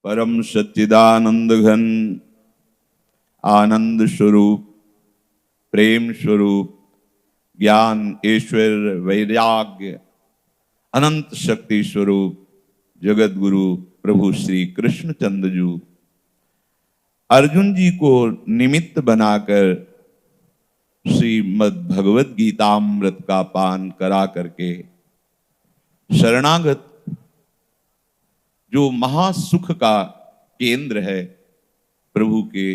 परम सच्चिदानंद घन आनंद स्वरूप प्रेम स्वरूप ज्ञान ऐश्वर्य वैराग्य अनंत शक्ति स्वरूप जगत गुरु प्रभु श्री कृष्णचंद्र जी अर्जुन जी को निमित्त बनाकर श्रीमद् भगवत गीतामृत का पान करा करके शरणागत जो महासुख का केंद्र है प्रभु के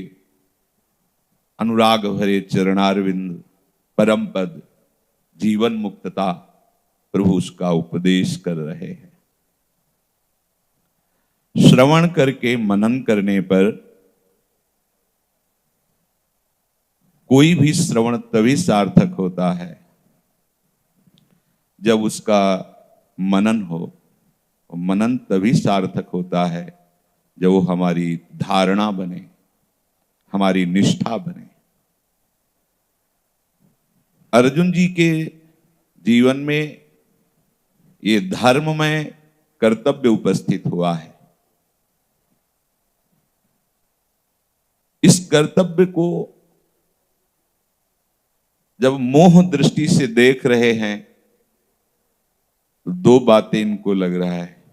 अनुराग भरे चरणारविंद परम पद जीवन मुक्तता प्रभु उसका उपदेश कर रहे हैं। श्रवण करके मनन करने पर कोई भी श्रवण तभी सार्थक होता है जब उसका मनन हो। मनन तभी सार्थक होता है जब वो हमारी धारणा बने, हमारी निष्ठा बने। अर्जुन जी के जीवन में ये धर्म में कर्तव्य उपस्थित हुआ है। इस कर्तव्य को जब मोह दृष्टि से देख रहे हैं तो दो बातें इनको लग रहा है,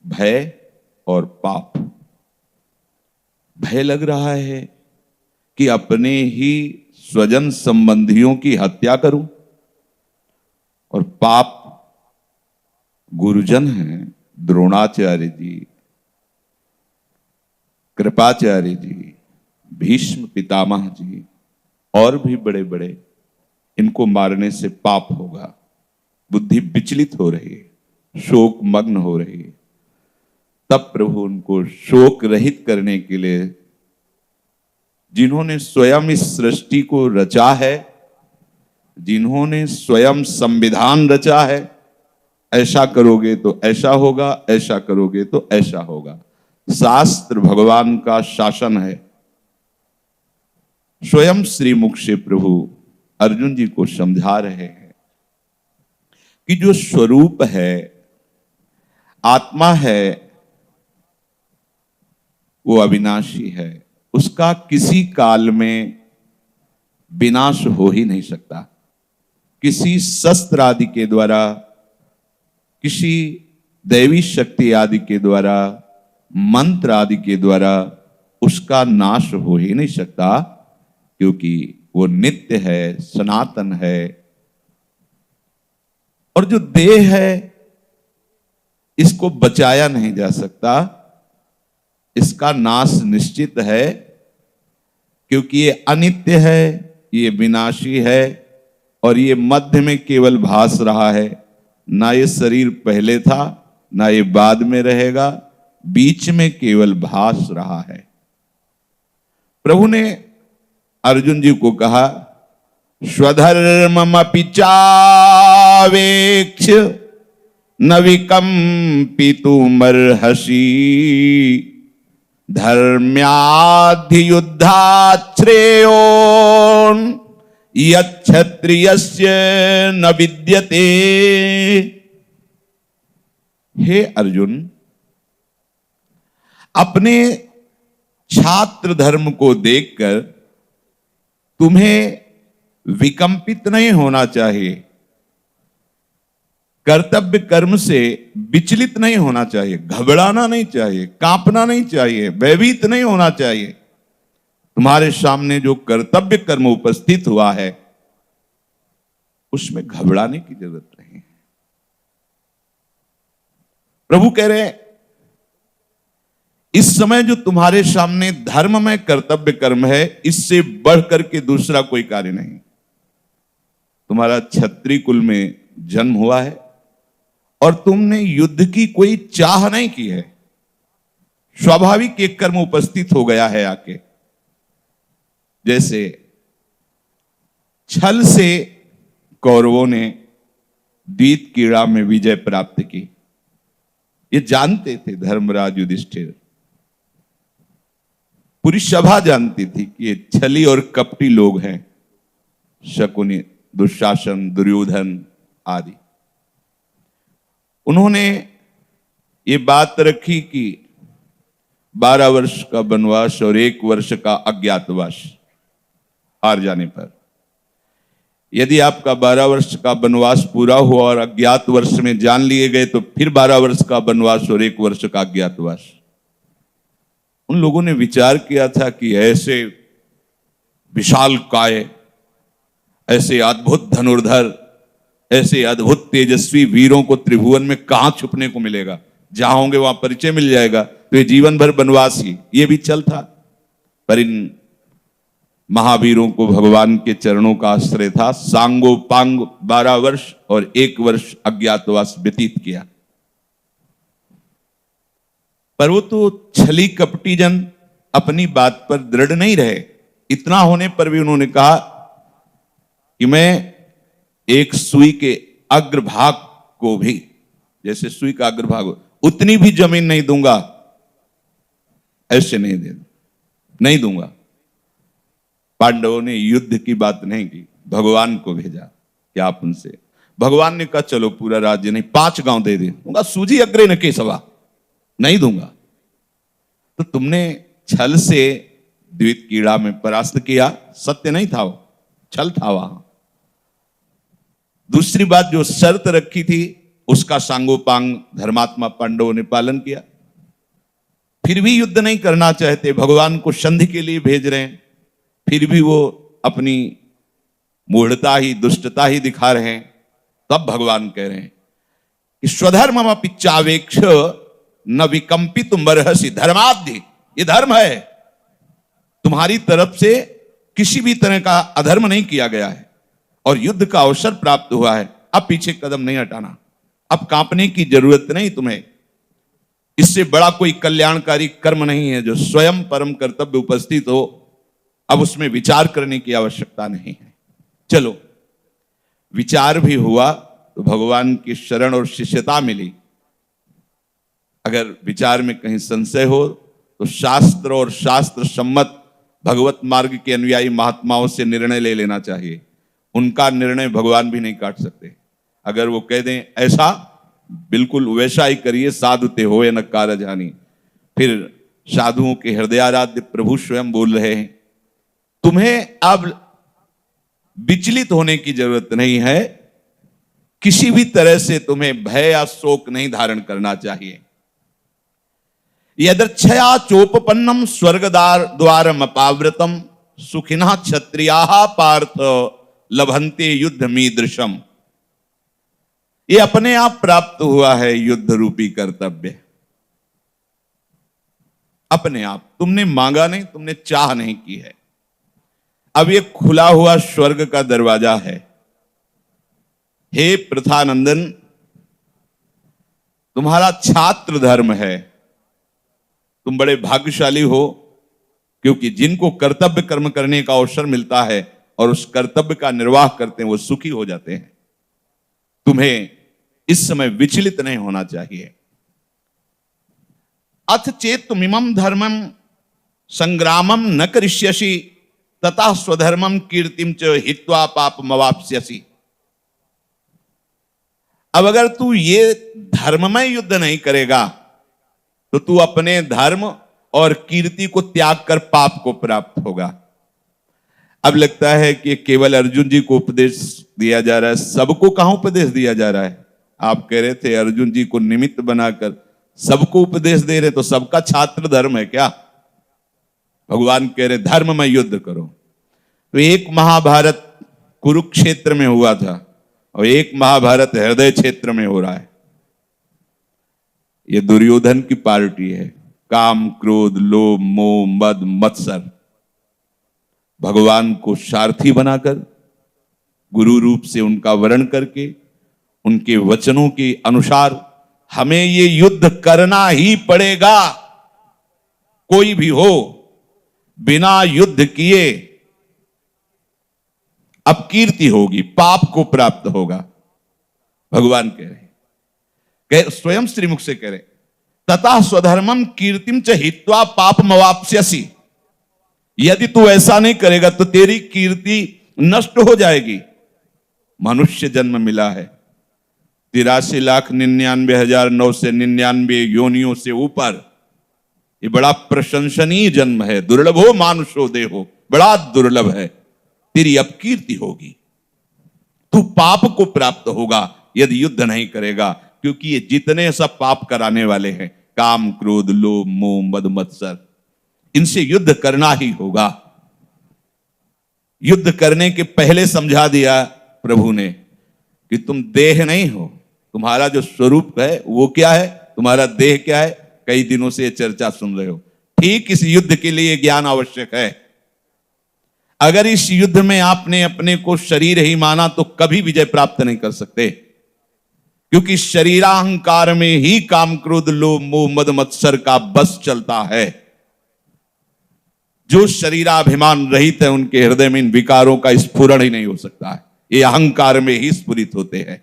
भय और पाप। भय लग रहा है कि अपने ही स्वजन संबंधियों की हत्या करूं, और पाप गुरुजन हैं द्रोणाचार्य जी, कृपाचार्य जी, भीष्म पितामह जी और भी बड़े बड़े, इनको मारने से पाप होगा। बुद्धि विचलित हो रही है, शोक मग्न हो रही है। तब प्रभु उनको शोक रहित करने के लिए, जिन्होंने स्वयं इस सृष्टि को रचा है, जिन्होंने स्वयं संविधान रचा है, ऐसा करोगे तो ऐसा होगा, ऐसा करोगे तो ऐसा होगा। शास्त्र भगवान का शासन है। स्वयं श्रीमुख से प्रभु अर्जुन जी को समझा रहे हैं कि जो स्वरूप है, आत्मा है, वो अविनाशी है। उसका किसी काल में विनाश हो ही नहीं सकता। किसी शस्त्र आदि के द्वारा, किसी दैवी शक्ति आदि के द्वारा, मंत्र आदि के द्वारा उसका नाश हो ही नहीं सकता, क्योंकि वो नित्य है, सनातन है। और जो देह है, इसको बचाया नहीं जा सकता, इसका नाश निश्चित है, क्योंकि ये अनित्य है, ये विनाशी है, और ये मध्य में केवल भास रहा है। ना ये शरीर पहले था, ना ये बाद में रहेगा, बीच में केवल भास रहा है। प्रभु ने अर्जुन जी को कहा, स्वधर्ममपि चावेक्ष न विकम्पितुमर्हसि धर्म्याधियुद्धात् श्रेयो यच्छत्रियस्य न विद्यते। हे अर्जुन, अपने छात्र धर्म को देखकर तुम्हें विकंपित नहीं होना चाहिए, कर्तव्य कर्म से विचलित नहीं होना चाहिए, घबराना नहीं चाहिए, कांपना नहीं चाहिए, भयभीत नहीं होना चाहिए। तुम्हारे सामने जो कर्तव्य कर्म उपस्थित हुआ है, उसमें घबराने की जरूरत नहीं है। प्रभु कह रहे हैं, इस समय जो तुम्हारे सामने धर्म में कर्तव्य कर्म है, इससे बढ़कर के दूसरा कोई कार्य नहीं। तुम्हारा क्षत्रिय कुल में जन्म हुआ है और तुमने युद्ध की कोई चाह नहीं की है, स्वाभाविक एक कर्म उपस्थित हो गया है आके। जैसे छल से कौरवों ने द्वीत कीड़ा में विजय प्राप्त की, ये जानते थे धर्मराज युधिष्ठिर, पूरी सभा जानती थी कि ये छली और कपटी लोग हैं, शकुनी, दुशासन, दुर्योधन आदि। उन्होंने ये बात रखी कि 12 वर्ष का वनवास और 1 वर्ष का अज्ञातवास हार जाने पर। यदि आपका 12 वर्ष का वनवास पूरा हुआ और अज्ञात वर्ष में जान लिए गए तो फिर 12 वर्ष का वनवास और 1 वर्ष का अज्ञातवास। उन लोगों ने विचार किया था कि ऐसे विशाल काय, ऐसे अद्भुत धनुर्धर, ऐसे अद्भुत तेजस्वी वीरों को त्रिभुवन में कहां छुपने को मिलेगा, जहां होंगे वहां परिचय मिल जाएगा, तो ये जीवन भर वनवास ही, ये भी चल था। पर इन महावीरों को भगवान के चरणों का आश्रय था। सांगो पांग 12 वर्ष और 1 वर्ष अज्ञातवास व्यतीत किया। पर वो तो छली कपटी जन अपनी बात पर दृढ़ नहीं रहे। इतना होने पर भी उन्होंने कहा कि मैं एक सुई के अग्रभाग को भी, जैसे सुई का अग्रभाग हो, उतनी भी जमीन नहीं दूंगा, ऐसे नहीं दूंगा। पांडवों ने युद्ध की बात नहीं की, भगवान को भेजा कि आप उनसे। भगवान ने कहा चलो पूरा राज्य नहीं, 5 गांव दे दे दूंगा, सूजी अग्रे न केसवा, नहीं दूंगा। तो तुमने छल से द्वित कीड़ा में परास्त किया, सत्य नहीं था वो, छल था वहां। दूसरी बात, जो शर्त रखी थी उसका सांगोपांग धर्मात्मा पांडवों ने पालन किया। फिर भी युद्ध नहीं करना चाहते, भगवान को संधि के लिए भेज रहे हैं, फिर भी वो अपनी मूढ़ता ही, दुष्टता ही दिखा रहे हैं। तब भगवान कह रहे हैं कि स्वधर्मम पिच्चावेक्ष न विकंपित मरहसी धर्माद्धि, ये धर्म है, तुम्हारी तरफ से किसी भी तरह का अधर्म नहीं किया गया है और युद्ध का अवसर प्राप्त हुआ है। अब पीछे कदम नहीं हटाना, अब कांपने की जरूरत नहीं तुम्हें। इससे बड़ा कोई कल्याणकारी कर्म नहीं है जो स्वयं परम कर्तव्य उपस्थित हो, अब उसमें विचार करने की आवश्यकता नहीं है। चलो, विचार भी हुआ तो भगवान की शरण और शिष्यता मिली। अगर विचार में कहीं संशय हो तो शास्त्र और शास्त्र सम्मत भगवत मार्ग के अनुयायी महात्माओं से निर्णय ले लेना चाहिए। उनका निर्णय भगवान भी नहीं काट सकते। अगर वो कह दें ऐसा, बिल्कुल वैसा ही करिए, साधु ते होए न कारज हानि। फिर साधुओं के हृदयाराध्य प्रभु स्वयं बोल रहे हैं, तुम्हें अब विचलित होने की जरूरत नहीं है, किसी भी तरह से तुम्हें भय या शोक नहीं धारण करना चाहिए। यदर्च्छया चोपपन्नम स्वर्गदार द्वारम अपावृतम सुखिना क्षत्रियाः पार्थ लभन्ते युद्ध मीदृशम। ये अपने आप प्राप्त हुआ है युद्ध रूपी कर्तव्य, अपने आप, तुमने मांगा नहीं, तुमने चाह नहीं की है। अब ये खुला हुआ स्वर्ग का दरवाजा है। हे प्रथानंदन, तुम्हारा छात्र धर्म है, तुम बड़े भाग्यशाली हो, क्योंकि जिनको कर्तव्य कर्म करने का अवसर मिलता है और उस कर्तव्य का निर्वाह करते हैं वो सुखी हो जाते हैं। तुम्हें इस समय विचलित नहीं होना चाहिए। अथ चेत तुमिमं धर्मम संग्रामम न करिष्यसि तथा स्वधर्मम कीर्तिम च हित्वा पापमवाप्स्यसि। अब अगर तू ये धर्ममय युद्ध नहीं करेगा तो तू अपने धर्म और कीर्ति को त्याग कर पाप को प्राप्त होगा। अब लगता है कि केवल अर्जुन जी को उपदेश दिया जा रहा है, सबको कहां उपदेश दिया जा रहा है। आप कह रहे थे अर्जुन जी को निमित्त बनाकर सबको उपदेश दे रहे, तो सबका छात्र धर्म है क्या? भगवान कह रहे धर्म में युद्ध करो। तो एक महाभारत कुरुक्षेत्र में हुआ था और एक महाभारत हृदय क्षेत्र में हो रहा है। ये दुर्योधन की पार्टी है, काम क्रोध लोभ मोह मद मत्सर। भगवान को सारथी बनाकर गुरु रूप से उनका वर्ण करके उनके वचनों के अनुसार हमें ये युद्ध करना ही पड़ेगा, कोई भी हो। बिना युद्ध किए अपकीर्ति होगी, पाप को प्राप्त होगा। भगवान कह रहे, स्वयं श्रीमुख से कह रहे, तथा स्वधर्मम कीर्तिम च हित्वा पापमवाप्स्यसि। यदि तू ऐसा नहीं करेगा तो तेरी कीर्ति नष्ट हो जाएगी। मनुष्य जन्म मिला है 83,99,999 योनियों से ऊपर, ये बड़ा प्रशंसनीय जन्म है। दुर्लभो मानुषो देहो, बड़ा दुर्लभ है। तेरी अपकीर्ति होगी, तू पाप को प्राप्त होगा यदि युद्ध नहीं करेगा, क्योंकि ये जितने सब पाप कराने वाले हैं, काम क्रोध लोभ मोह मद मत्सर, इनसे युद्ध करना ही होगा। युद्ध करने के पहले समझा दिया प्रभु ने कि तुम देह नहीं हो, तुम्हारा जो स्वरूप है वो क्या है, तुम्हारा देह क्या है। कई दिनों से ये चर्चा सुन रहे हो। ठीक इस युद्ध के लिए ज्ञान आवश्यक है। अगर इस युद्ध में आपने अपने को शरीर ही माना तो कभी विजय प्राप्त नहीं कर सकते, क्योंकि शरीराहंकार में ही काम क्रोध लोभ मोह मद मत्सर का बस चलता है। जो शरीराभिमान रहित है उनके हृदय में इन विकारों का स्फुरण ही नहीं हो सकता है। ये अहंकार में ही स्फुरित होते हैं।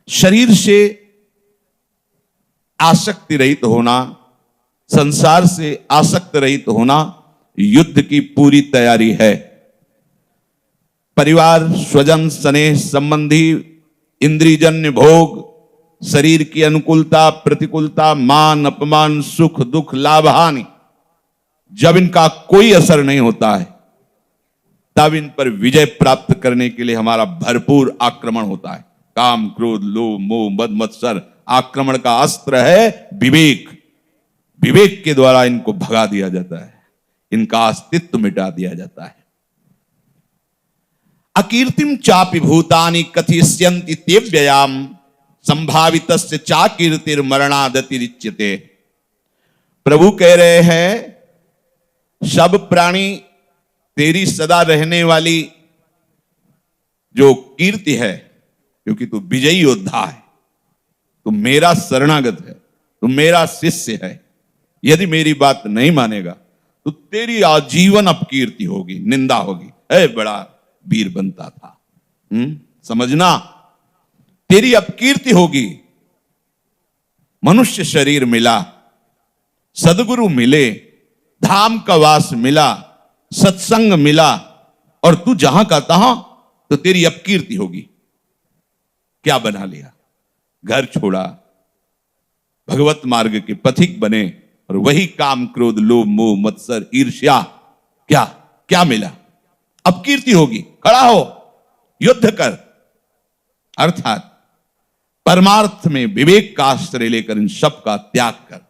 शरीर से आसक्ति रहित होना, संसार से आसक्त रहित होना युद्ध की पूरी तैयारी है। परिवार स्वजन स्नेह संबंधी इंद्रियजन्य भोग, शरीर की अनुकूलता प्रतिकूलता, मान अपमान सुख दुख लाभ हानि, जब इनका कोई असर नहीं होता है तब इन पर विजय प्राप्त करने के लिए हमारा भरपूर आक्रमण होता है। काम क्रोध लोभ मोह मद मत्सर, आक्रमण का अस्त्र है विवेक। विवेक के द्वारा इनको भगा दिया जाता है, इनका अस्तित्व मिटा दिया जाता है। अकीर्तिम चापि भूतानि कथिष्यन्ति ते व्ययाम संभावितस्य चाकीर्तिर्मरणादतिरिच्यते। प्रभु कह रहे हैं सब प्राणी तेरी सदा रहने वाली जो कीर्ति है, क्योंकि तू विजयी योद्धा है, तू मेरा शरणागत है, तू मेरा शिष्य है। यदि मेरी बात नहीं मानेगा तो तेरी आजीवन अपकीर्ति होगी, निंदा होगी। बड़ा वीर बनता था, समझना, तेरी अपकीर्ति होगी। मनुष्य शरीर मिला, सदगुरु मिले, धाम का वास मिला, सत्संग मिला, और तू जहां का तहां तो तेरी अपकीर्ति होगी। क्या बना लिया? घर छोड़ा, भगवत मार्ग के पथिक बने, और वही काम क्रोध लोभ मोह मत्सर ईर्ष्या, क्या क्या मिला? अपकीर्ति होगी। खड़ा हो, युद्ध कर, अर्थात परमार्थ में विवेक का आश्रय लेकर इन सब का त्याग कर।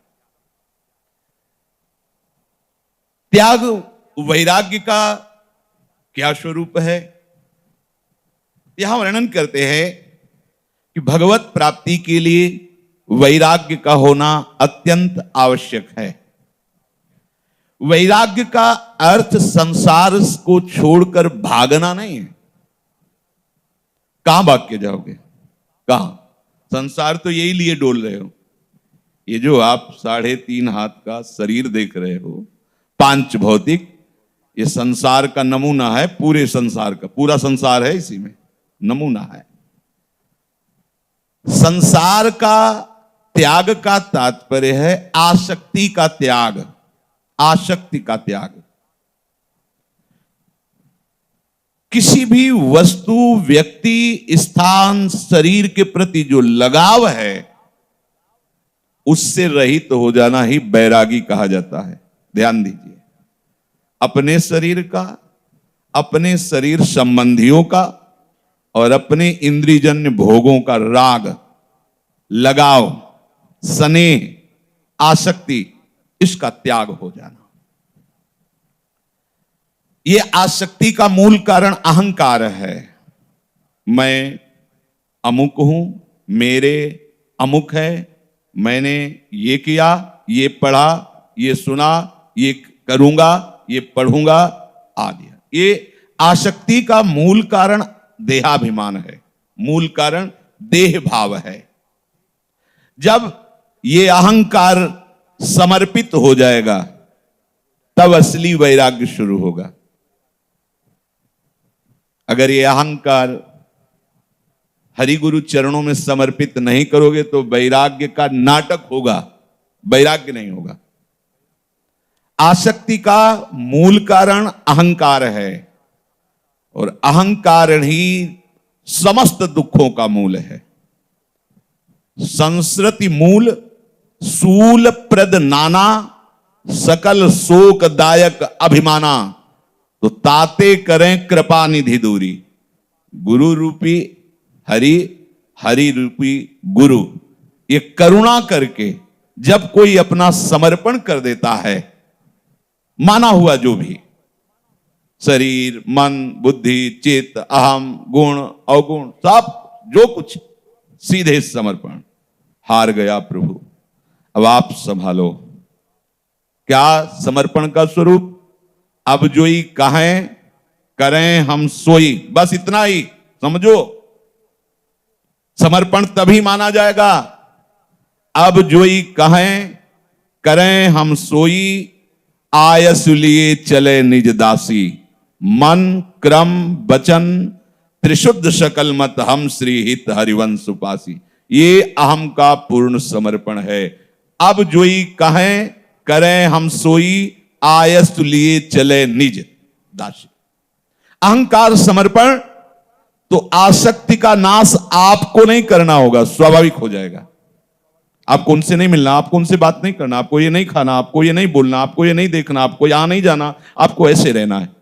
त्याग वैराग्य का क्या स्वरूप है? यहां वर्णन करते हैं कि भगवत प्राप्ति के लिए वैराग्य का होना अत्यंत आवश्यक है। वैराग्य का अर्थ संसार को छोड़कर भागना नहीं है। कहां भाग के जाओगे? कहां? संसार तो यही लिए डोल रहे हो। ये जो आप 3.5 हाथ का शरीर देख रहे हो, पांच भौतिक, ये संसार का नमूना है। पूरे संसार का, पूरा संसार है इसी में नमूना है। संसार का त्याग का तात्पर्य है आसक्ति का त्याग, आसक्ति का त्याग। किसी भी वस्तु व्यक्ति स्थान शरीर के प्रति जो लगाव है उससे रहित हो जाना ही बैरागी कहा जाता है। ध्यान दीजिए, अपने शरीर का, अपने शरीर संबंधियों का और अपने इंद्रियजन्य भोगों का राग, लगाव, स्नेह, आसक्ति, इसका त्याग हो जाना। यह आसक्ति का मूल कारण अहंकार है। मैं अमुक हूं, मेरे अमुक है, मैंने ये किया, ये पढ़ा, ये सुना, ये करूंगा, ये पढ़ूंगा आदि। ये आसक्ति का मूल कारण देहाभिमान है, मूल कारण देह भाव है। जब ये अहंकार समर्पित हो जाएगा तब असली वैराग्य शुरू होगा। अगर ये अहंकार हरि गुरु चरणों में समर्पित नहीं करोगे तो वैराग्य का नाटक होगा, वैराग्य नहीं होगा। आसक्ति का मूल कारण अहंकार है और अहंकार ही समस्त दुखों का मूल है। संस्कृति मूल सूल प्रद नाना सकल शोकदायक अभिमाना, तो ताते करें कृपा निधि दूरी। गुरु रूपी हरि, हरि रूपी गुरु, ये करुणा करके जब कोई अपना समर्पण कर देता है, माना हुआ जो भी शरीर मन बुद्धि चित्त अहम गुण अवगुण सब जो कुछ, सीधे समर्पण, हार गया प्रभु अब आप संभालो। क्या समर्पण का स्वरूप? अब जोई कहें करें हम सोई, बस इतना ही समझो। समर्पण तभी माना जाएगा, अब जोई कहें करें हम सोई, आयस लिए चले निज दासी, मन क्रम वचन त्रिशुद्ध सकल मत, हम श्री हित हरिवंश उपासी। ये अहम का पूर्ण समर्पण है। अब जोई कहें करें हम सोई, आयस लिए चले निज दासी। अहंकार समर्पण तो आसक्ति का नाश आपको नहीं करना होगा, स्वाभाविक हो जाएगा। आपको उनसे नहीं मिलना, आपको उनसे बात नहीं करना, आपको ये नहीं खाना, आपको ये नहीं बोलना, आपको ये नहीं देखना, आपको यहां नहीं जाना, आपको ऐसे रहना है।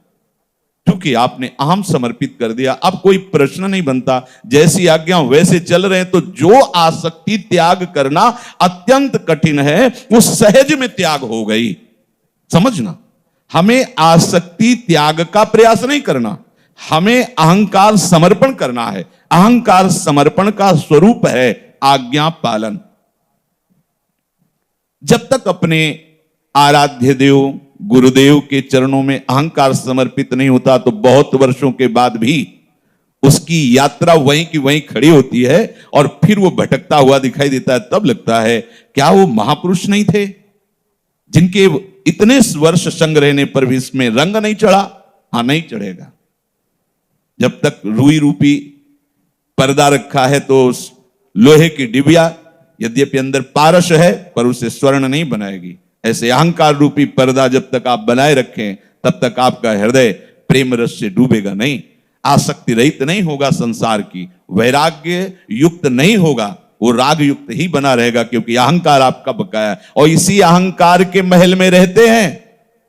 क्योंकि आपने अहम समर्पित कर दिया, अब कोई प्रश्न नहीं बनता, जैसी आज्ञा वैसे चल रहे हैं। तो जो आसक्ति त्याग करना अत्यंत कठिन है, वो सहज में त्याग हो गई। समझना, हमें आसक्ति त्याग का प्रयास नहीं करना, हमें अहंकार समर्पण करना है। अहंकार समर्पण का स्वरूप है आज्ञा पालन। जब तक अपने आराध्य देव गुरुदेव के चरणों में अहंकार समर्पित नहीं होता, तो बहुत वर्षों के बाद भी उसकी यात्रा वहीं की वहीं खड़ी होती है और फिर वो भटकता हुआ दिखाई देता है। तब लगता है क्या वो महापुरुष नहीं थे जिनके इतने वर्ष संग रहने पर भी इसमें रंग नहीं चढ़ा? हां, नहीं चढ़ेगा। जब तक रुई रूपी पर्दा रखा है तो लोहे की डिबिया यद्यपि अंदर पारस है पर उसे स्वर्ण नहीं बनाएगी। ऐसे अहंकार रूपी पर्दा जब तक आप बनाए रखें, तब तक आपका हृदय प्रेम रस से डूबेगा नहीं, आसक्ति रहित नहीं होगा, संसार की वैराग्य युक्त नहीं होगा, वो राग युक्त ही बना रहेगा, क्योंकि अहंकार आपका बकाया है। और इसी अहंकार के महल में रहते हैं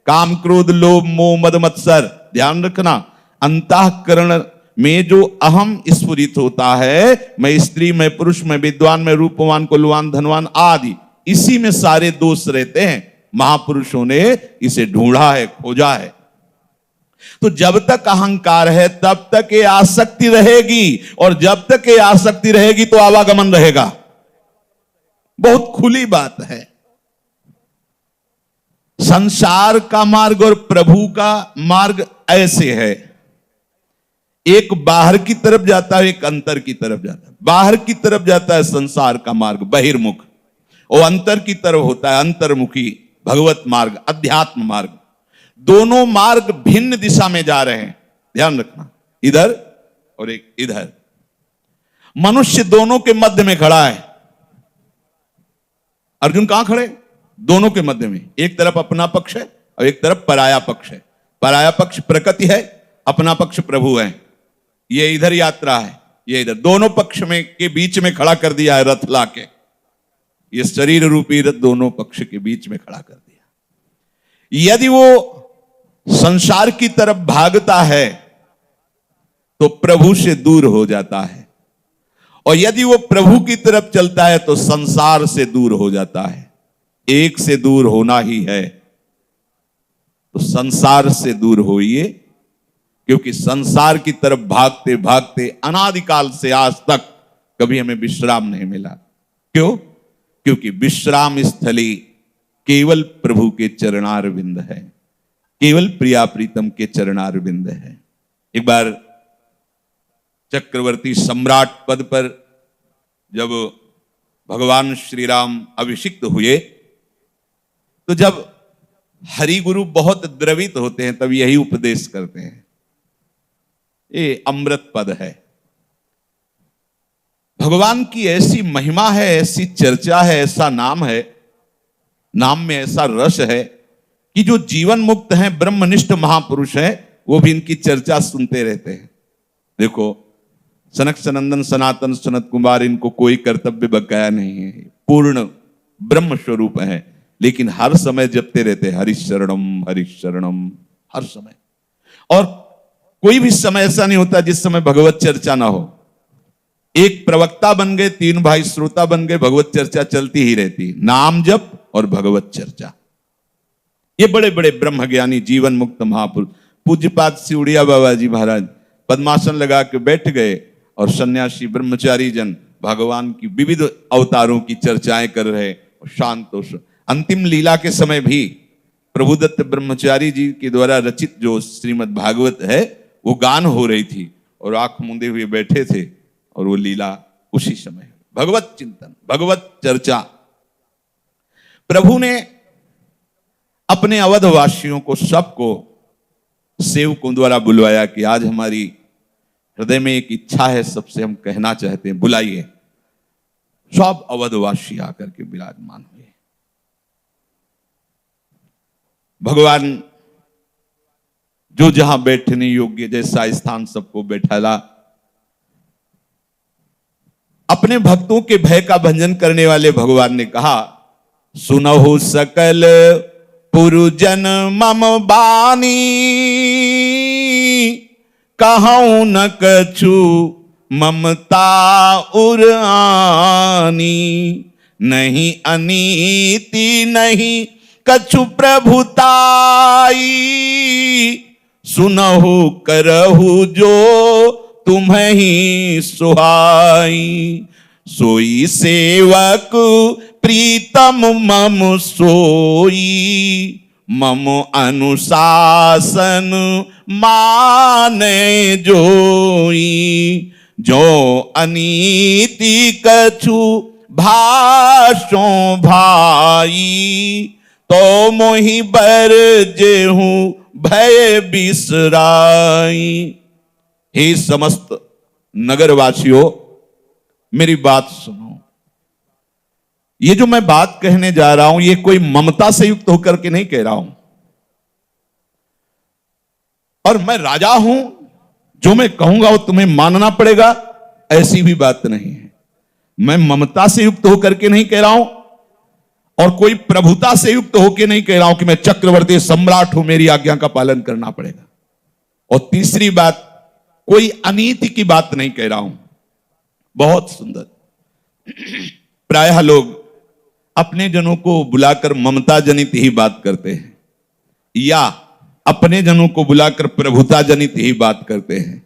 काम क्रोध लोभ मोह मद मत्सर। ध्यान रखना, अंतःकरण में जो अहम स्फुरित होता है, मैं स्त्री मैं पुरुष मैं विद्वान मैं रूपवान कुलवान धनवान आदि, इसी में सारे दोष रहते हैं। महापुरुषों ने इसे ढूंढा है, खोजा है। तो जब तक अहंकार है तब तक ये आसक्ति रहेगी, और जब तक ये आसक्ति रहेगी तो आवागमन रहेगा। बहुत खुली बात है। संसार का मार्ग और प्रभु का मार्ग ऐसे है, एक बाहर की तरफ जाता है, एक अंतर की तरफ जाता है। बाहर की तरफ जाता है संसार का मार्ग बहिर्मुख, और अंतर की तरफ होता है अंतर्मुखी भगवत मार्ग अध्यात्म मार्ग। दोनों मार्ग भिन्न दिशा में जा रहे हैं, ध्यान रखना, इधर और एक इधर। मनुष्य दोनों के मध्य में खड़ा है। अर्जुन कहां खड़े? दोनों के मध्य में। एक तरफ अपना पक्ष है और एक तरफ पराया पक्ष है। पराया पक्ष प्रकृति है, अपना पक्ष प्रभु है। ये इधर यात्रा है, ये इधर, दोनों पक्ष में के बीच में खड़ा कर दिया है रथ लाके। ये शरीर रूपी रथ दोनों पक्ष के बीच में खड़ा कर दिया। यदि वो संसार की तरफ भागता है तो प्रभु से दूर हो जाता है, और यदि वो प्रभु की तरफ चलता है तो संसार से दूर हो जाता है। एक से दूर होना ही है, तो संसार से दूर होइए, क्योंकि संसार की तरफ भागते भागते अनादिकाल से आज तक कभी हमें विश्राम नहीं मिला। क्यों? क्योंकि विश्राम स्थली केवल प्रभु के चरणारविंद है, केवल प्रिया प्रीतम के चरणारविंद है। एक बार चक्रवर्ती सम्राट पद पर जब भगवान श्री राम अभिषिक्त हुए, तो जब हरि गुरु बहुत द्रवित होते हैं तब यही उपदेश करते हैं। ये अमृत पद है। भगवान की ऐसी महिमा है, ऐसी चर्चा है, ऐसा नाम है, नाम में ऐसा रस है कि जो जीवन मुक्त हैं, ब्रह्मनिष्ठ महापुरुष हैं, वो भी इनकी चर्चा सुनते रहते हैं। देखो, सनक सनंदन सनातन सनत कुमार, इनको कोई कर्तव्य बकाया नहीं है, पूर्ण ब्रह्म स्वरूप हैं, लेकिन हर समय जपते रहते हैं हरिश शरणम हर समय। और कोई भी समय ऐसा नहीं होता जिस समय भगवत चर्चा ना हो। एक प्रवक्ता बन गए, 3 भाई श्रोता बन गए, भगवत चर्चा चलती ही रहती, नाम जप और भगवत चर्चा। ये बड़े बड़े ब्रह्मज्ञानी जीवन मुक्त महापुरुष पूज्यपाद सिउड़िया बाबा जी महाराज पद्मासन लगा के बैठ गए और सन्यासी ब्रह्मचारी जन भगवान की विविध अवतारों की चर्चाएं कर रहे और शांत। अंतिम लीला के समय भी प्रभुदत्त ब्रह्मचारी जी के द्वारा रचित जो श्रीमद् भागवत है वो गान हो रही थी और आंख मूंदे हुए बैठे थे, और वो लीला उसी समय भगवत चिंतन भगवत चर्चा। प्रभु ने अपने अवधवासियों को सबको सेवकों द्वारा बुलवाया कि आज हमारी हृदय में एक इच्छा है, सबसे हम कहना चाहते हैं, बुलाइए। सब अवधवासी आकर के विराजमान हुए। भगवान जो जहां बैठने योग्य जैसा स्थान सबको बैठाला। अपने भक्तों के भय का भंजन करने वाले भगवान ने कहा, सुनहु सकल पुरुजन मम बानी, कहूं न कछु ममता उरानी, नहीं अनीति नहीं कछु प्रभुताई, सुनहु करहु जो तुम्हें ही सुहाई, सोई सेवक प्रीतम मम सोई, मम अनुशासन माने जोई, जो अनीति कछु भाषो भाई, तो मोहि बर जेहूं भय बिसराई। हे समस्त नगरवासियों, मेरी बात सुनो। ये जो मैं बात कहने जा रहा हूं, ये कोई ममता से युक्त होकर के नहीं कह रहा हूं, और मैं राजा हूं, जो मैं कहूंगा वो तुम्हें मानना पड़ेगा, ऐसी भी बात नहीं है। मैं ममता से युक्त होकर के नहीं कह रहा हूं, और कोई प्रभुता से युक्त होकर नहीं कह रहा हूं कि मैं चक्रवर्ती सम्राट हूं, मेरी आज्ञा का पालन करना पड़ेगा। और तीसरी बात, कोई अनीति की बात नहीं कह रहा हूं। बहुत सुंदर। प्रायः लोग अपने जनों को बुलाकर ममता जनित ही बात करते हैं, या अपने जनों को बुलाकर प्रभुता जनित ही बात करते हैं।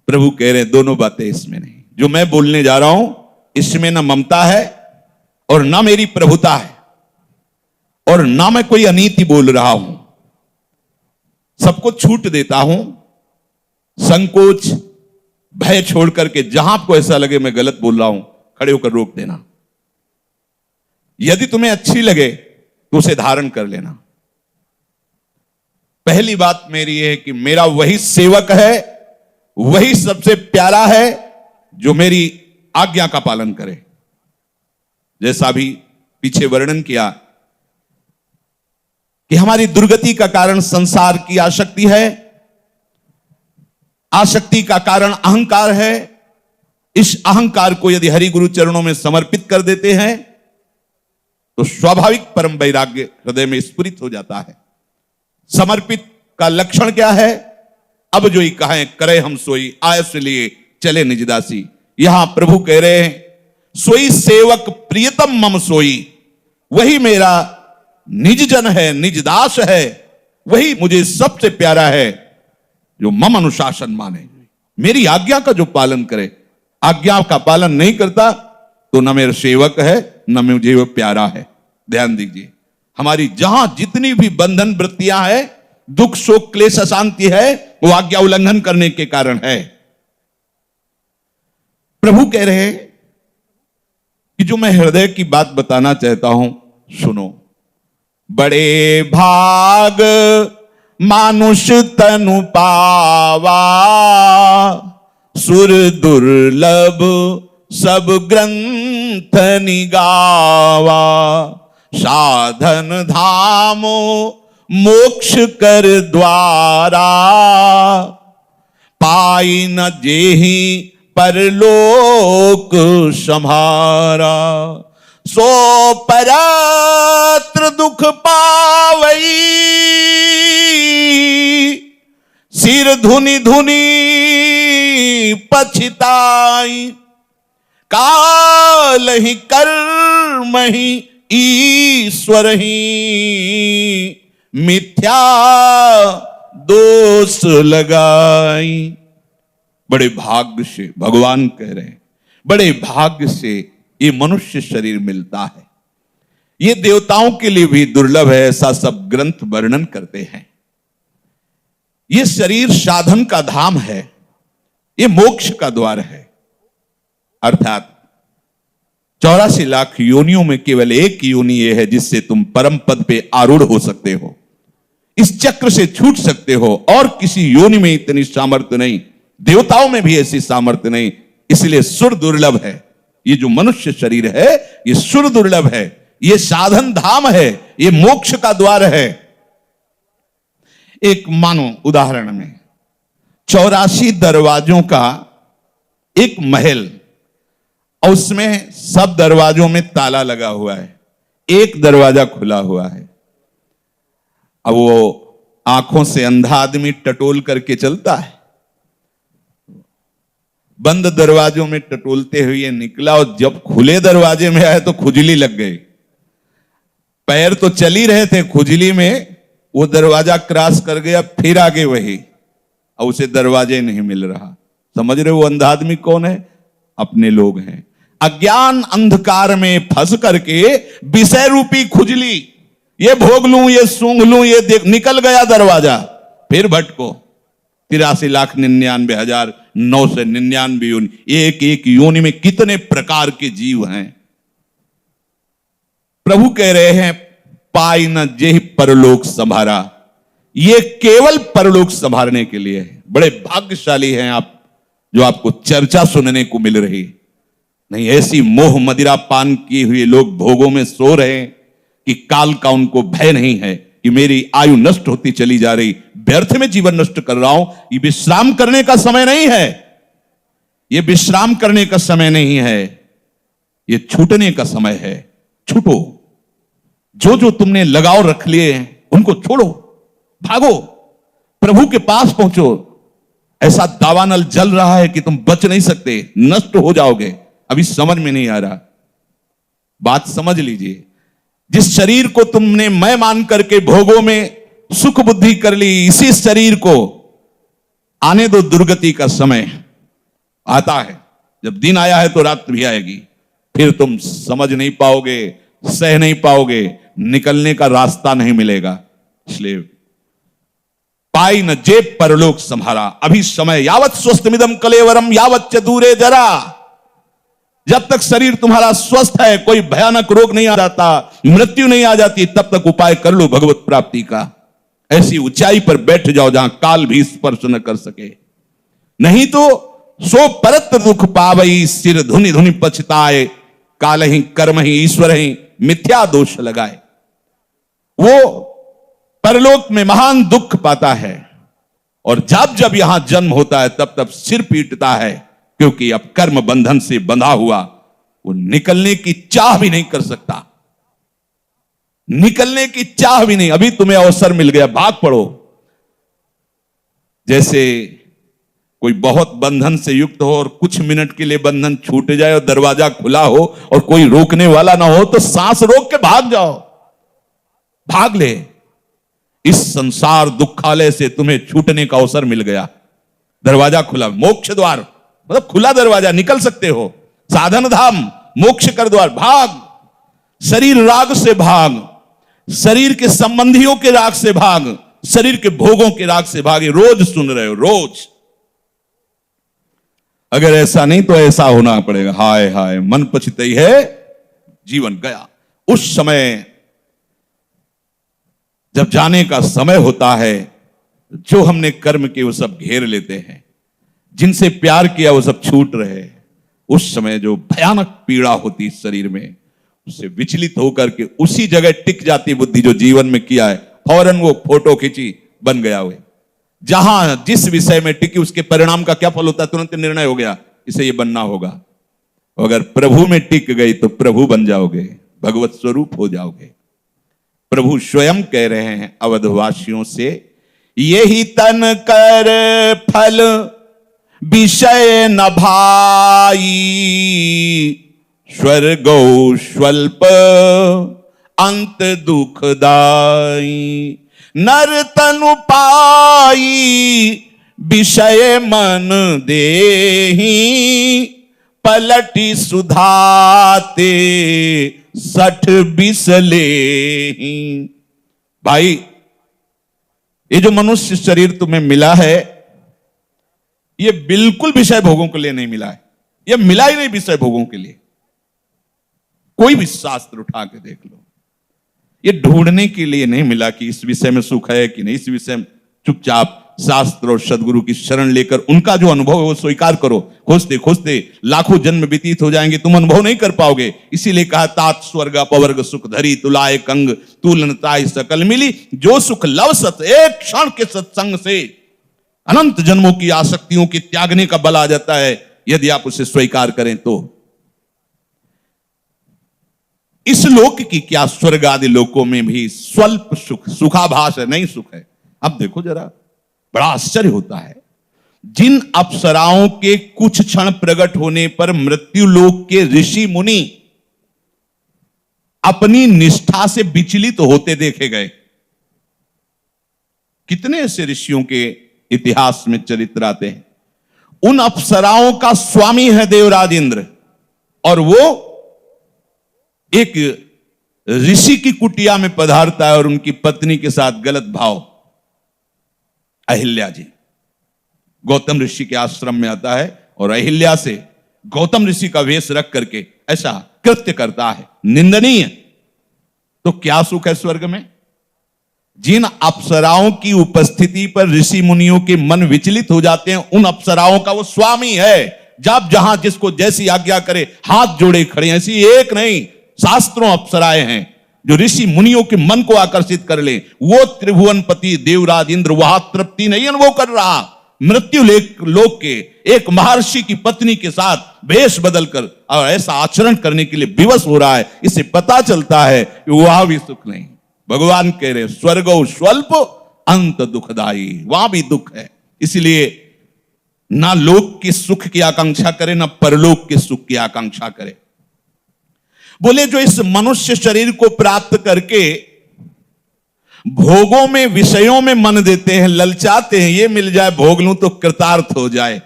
प्रभु कह रहे हैं दोनों बातें इसमें नहीं। जो मैं बोलने जा रहा हूं इसमें ना ममता है और ना मेरी प्रभुता है, और ना मैं कोई अनीति बोल रहा हूं। सबको छूट देता हूं, संकोच भय छोड़ करके जहां आपको ऐसा लगे मैं गलत बोल रहा हूं, खड़े होकर रोक देना। यदि तुम्हें अच्छी लगे तो उसे धारण कर लेना। पहली बात मेरी है कि मेरा वही सेवक है, वही सबसे प्यारा है जो मेरी आज्ञा का पालन करे। जैसा भी पीछे वर्णन किया कि हमारी दुर्गति का कारण संसार की आसक्ति है, आसक्ति का कारण अहंकार है। इस अहंकार को यदि हरि गुरु चरणों में समर्पित कर देते हैं तो स्वाभाविक परम वैराग्य हृदय में स्फुरित हो जाता है। समर्पित का लक्षण क्या है? अब जो ही कहें करे हम सोई, आयस लिए चले निजदासी। यहां प्रभु कह रहे हैं सोई सेवक प्रियतम मम सोई, वही मेरा निज जन है, निजदास है, वही मुझे सबसे प्यारा है जो मम अनुशासन माने, मेरी आज्ञा का जो पालन करे। आज्ञा का पालन नहीं करता तो न मेरा सेवक है न मुझे वो प्यारा है। ध्यान दीजिए, हमारी जहां जितनी भी बंधन वृत्तियां है, दुख शोक क्लेश अशांति है, वो आज्ञा उल्लंघन करने के कारण है। प्रभु कह रहे हैं कि जो मैं हृदय की बात बताना चाहता हूं सुनो। बड़े भाग मानुष तनु पावा, सुर दुर्लभ सब ग्रंथ निगावा, साधन धामो मोक्ष कर द्वारा, पाई न जेहि परलोक सम्हारा, सो परत्र दुख पावई, सिर धुनि धुनि पछताई, काल ही कर्म ही ईश्वर ही, मिथ्या दोष लगाई। बड़े भाग्य से भगवान कह रहे हैं, बड़े भाग्य से ये मनुष्य शरीर मिलता है। ये देवताओं के लिए भी दुर्लभ है, ऐसा सब ग्रंथ वर्णन करते हैं। ये शरीर साधन का धाम है, ये मोक्ष का द्वार है। अर्थात 84 लाख योनियों में केवल एक योनि ये है जिससे तुम परम पद पे आरूढ़ हो सकते हो, इस चक्र से छूट सकते हो। और किसी योनि में इतनी सामर्थ्य नहीं, देवताओं में भी ऐसी सामर्थ्य नहीं, इसलिए सुर दुर्लभ है। ये जो मनुष्य शरीर है ये सुर दुर्लभ है, ये साधन धाम है, ये मोक्ष का द्वार है। एक मानो उदाहरण में 84 दरवाजों का एक महल, और उसमें सब दरवाजों में ताला लगा हुआ है, एक दरवाजा खुला हुआ है। अब वो आंखों से अंधा आदमी टटोल करके चलता है, बंद दरवाजों में टटोलते हुए निकला, और जब खुले दरवाजे में आए तो खुजली लग गई। पैर तो चल ही रहे थे, खुजली में वो दरवाजा क्रॉस कर गया, फिर आगे वही, और उसे दरवाजे नहीं मिल रहा। समझ रहे हो वो अंधा आदमी कौन है? अपने लोग हैं। अज्ञान अंधकार में फंस करके विषय रूपी खुजली, ये भोग लूं, ये सूंघ लूं, ये देख, निकल गया दरवाजा, फिर भटको। 83,99,999 योनि, एक एक योनि में कितने प्रकार के जीव हैं। प्रभु कह रहे हैं पाई न जेहि परलोक संभारा, ये केवल परलोक संभारने के लिए है। बड़े भाग्यशाली हैं आप जो आपको चर्चा सुनने को मिल रही। नहीं, ऐसी मोह मदिरा पान किए हुए लोग भोगों में सो रहे हैं कि काल का उनको भय नहीं है कि मेरी आयु नष्ट होती चली जा रही, व्यर्थ में जीवन नष्ट कर रहा हूं। ये विश्राम करने का समय नहीं है, ये विश्राम करने का समय नहीं है, ये छूटने का समय है। छूटो, जो जो तुमने लगाव रख लिए हैं उनको छोड़ो, भागो, प्रभु के पास पहुंचो। ऐसा दावानल जल रहा है कि तुम बच नहीं सकते, नष्ट हो जाओगे। अभी समझ में नहीं आ रहा, बात समझ लीजिए। जिस शरीर को तुमने मैं मान करके भोगों में सुख बुद्धि कर ली, इसी शरीर को आने दो, दुर्गति का समय आता है। जब दिन आया है तो रात भी आएगी, फिर तुम समझ नहीं पाओगे, सह नहीं पाओगे, निकलने का रास्ता नहीं मिलेगा। इसलिए पाई न जे परलोक संभारा, अभी समय यावत स्वस्थमिदम कलेवरम यावत च दूरे जरा। जब तक शरीर तुम्हारा स्वस्थ है, कोई भयानक रोग नहीं आ जाता, मृत्यु नहीं आ जाती, तब तक उपाय कर लो भगवत प्राप्ति का। ऐसी ऊंचाई पर बैठ जाओ जहां काल भी स्पर्श न कर सके। नहीं तो सो परत्र दुख पावई, सिर धुनि धुनि पछताए, काल ही कर्म ही ईश्वर ही, मिथ्या दोष लगाए। वो परलोक में महान दुख पाता है, और जब जब यहां जन्म होता है तब तब सिर पीटता है, क्योंकि अब कर्म बंधन से बंधा हुआ वो निकलने की चाह भी नहीं कर सकता, निकलने की चाह भी नहीं। अभी तुम्हें अवसर मिल गया, भाग पड़ो। जैसे कोई बहुत बंधन से युक्त हो और कुछ मिनट के लिए बंधन छूट जाए और दरवाजा खुला हो और कोई रोकने वाला ना हो, तो सांस रोक के भाग जाओ, भाग ले। इस संसार दुखालय से तुम्हें छूटने का अवसर मिल गया, दरवाजा खुला, मोक्ष द्वार मतलब खुला दरवाजा, निकल सकते हो। साधन धाम, मोक्ष कर द्वार, भाग। शरीर राग से भाग, शरीर के संबंधियों के राग से भाग, शरीर के भोगों के राग से भागे। रोज सुन रहे हो, रोज। अगर ऐसा नहीं तो ऐसा होना पड़ेगा। हाय हाय, मन पछताई है, जीवन गया। उस समय जब जाने का समय होता है, जो हमने कर्म किए वो सब घेर लेते हैं, जिनसे प्यार किया वो सब छूट रहे। उस समय जो भयानक पीड़ा होती इस शरीर में, उससे विचलित होकर के उसी जगह टिक जाती बुद्धि जो जीवन में किया है, फौरन वो फोटो खींची, बन गया हुए। जहां जिस विषय में टिकी उसके परिणाम का क्या फल होता है, तुरंत निर्णय हो गया, इसे ये बनना होगा। अगर प्रभु में टिक गई तो प्रभु बन जाओगे, भगवत स्वरूप हो जाओगे। प्रभु स्वयं कह रहे हैं अवधवासियों से, यही तन कर फल विषय न भाई, स्वर्गो स्वल्प अंत दुखदाई, नर तनु पाई विषय मन देही, पलटी सुधाते 60 बिसले। भाई, ये जो मनुष्य शरीर तुम्हें मिला है, ये बिल्कुल विषय भोगों के लिए नहीं मिला है। ये मिला ही नहीं विषय भोगों के लिए। कोई भी शास्त्र उठा के देख लो, ये ढूंढने के लिए नहीं मिला कि इस विषय में सुख है कि नहीं। इस विषय में चुपचाप शास्त्र और सदगुरु की शरण लेकर उनका जो अनुभव है वो स्वीकार करो। खोजते खोजते लाखों जन्म व्यतीत हो जाएंगे, तुम अनुभव नहीं कर पाओगे। इसीलिए कहा, तात स्वर्ग अपवर्ग सुख धरी, तुलाए कंग तुलनताई सकल मिली। जो सुख लव सत एक क्षण के सत्संग से अनंत जन्मों की आसक्तियों के त्यागने का बल आ जाता है, यदि आप उसे स्वीकार करें तो। इस लोक की क्या, स्वर्ग आदि लोकों में भी स्वल्प सुख, सुखाभास है, नहीं सुख है। अब देखो जरा, बड़ा आश्चर्य होता है। जिन अप्सराओं के कुछ क्षण प्रकट होने पर मृत्यु लोक के ऋषि मुनि अपनी निष्ठा से विचलित होते देखे गए। कितने ऐसे ऋषियों के इतिहास में चरित्र आते हैं। उन अप्सराओं का स्वामी है देवराज इंद्र, और वो एक ऋषि की कुटिया में पधारता है और उनकी पत्नी के साथ गलत भाव। अहिल्या जी गौतम ऋषि के आश्रम में आता है और अहिल्या से गौतम ऋषि का वेश रख करके ऐसा कृत्य करता है, निंदनीय। तो क्या सुख है स्वर्ग में? जिन अप्सराओं की उपस्थिति पर ऋषि मुनियों के मन विचलित हो जाते हैं, उन अप्सराओं का वो स्वामी है। जब जहां जिसको जैसी आज्ञा करे हाथ जोड़े खड़े हैं। ऐसी एक नहीं, शास्त्रों अप्सराएं हैं जो ऋषि मुनियों के मन को आकर्षित कर ले। वो त्रिभुवनपति देवराज इंद्र वहां तृप्ति नहीं अनुभव कर रहा, मृत्यु लोक के एक महर्षि की पत्नी के साथ वेश बदलकर और ऐसा आचरण करने के लिए विवश हो रहा है। इससे पता चलता है कि वहां भी सुख नहीं। भगवान कह रहे स्वर्गो स्वल्प अंत दुखदाई, वहां भी दुख है। इसलिए ना लोक के सुख की आकांक्षा करे, ना परलोक के सुख की आकांक्षा करे। बोले जो इस मनुष्य शरीर को प्राप्त करके भोगों में, विषयों में मन देते हैं, ललचाते हैं, ये मिल जाए भोग लूं तो कृतार्थ हो जाए,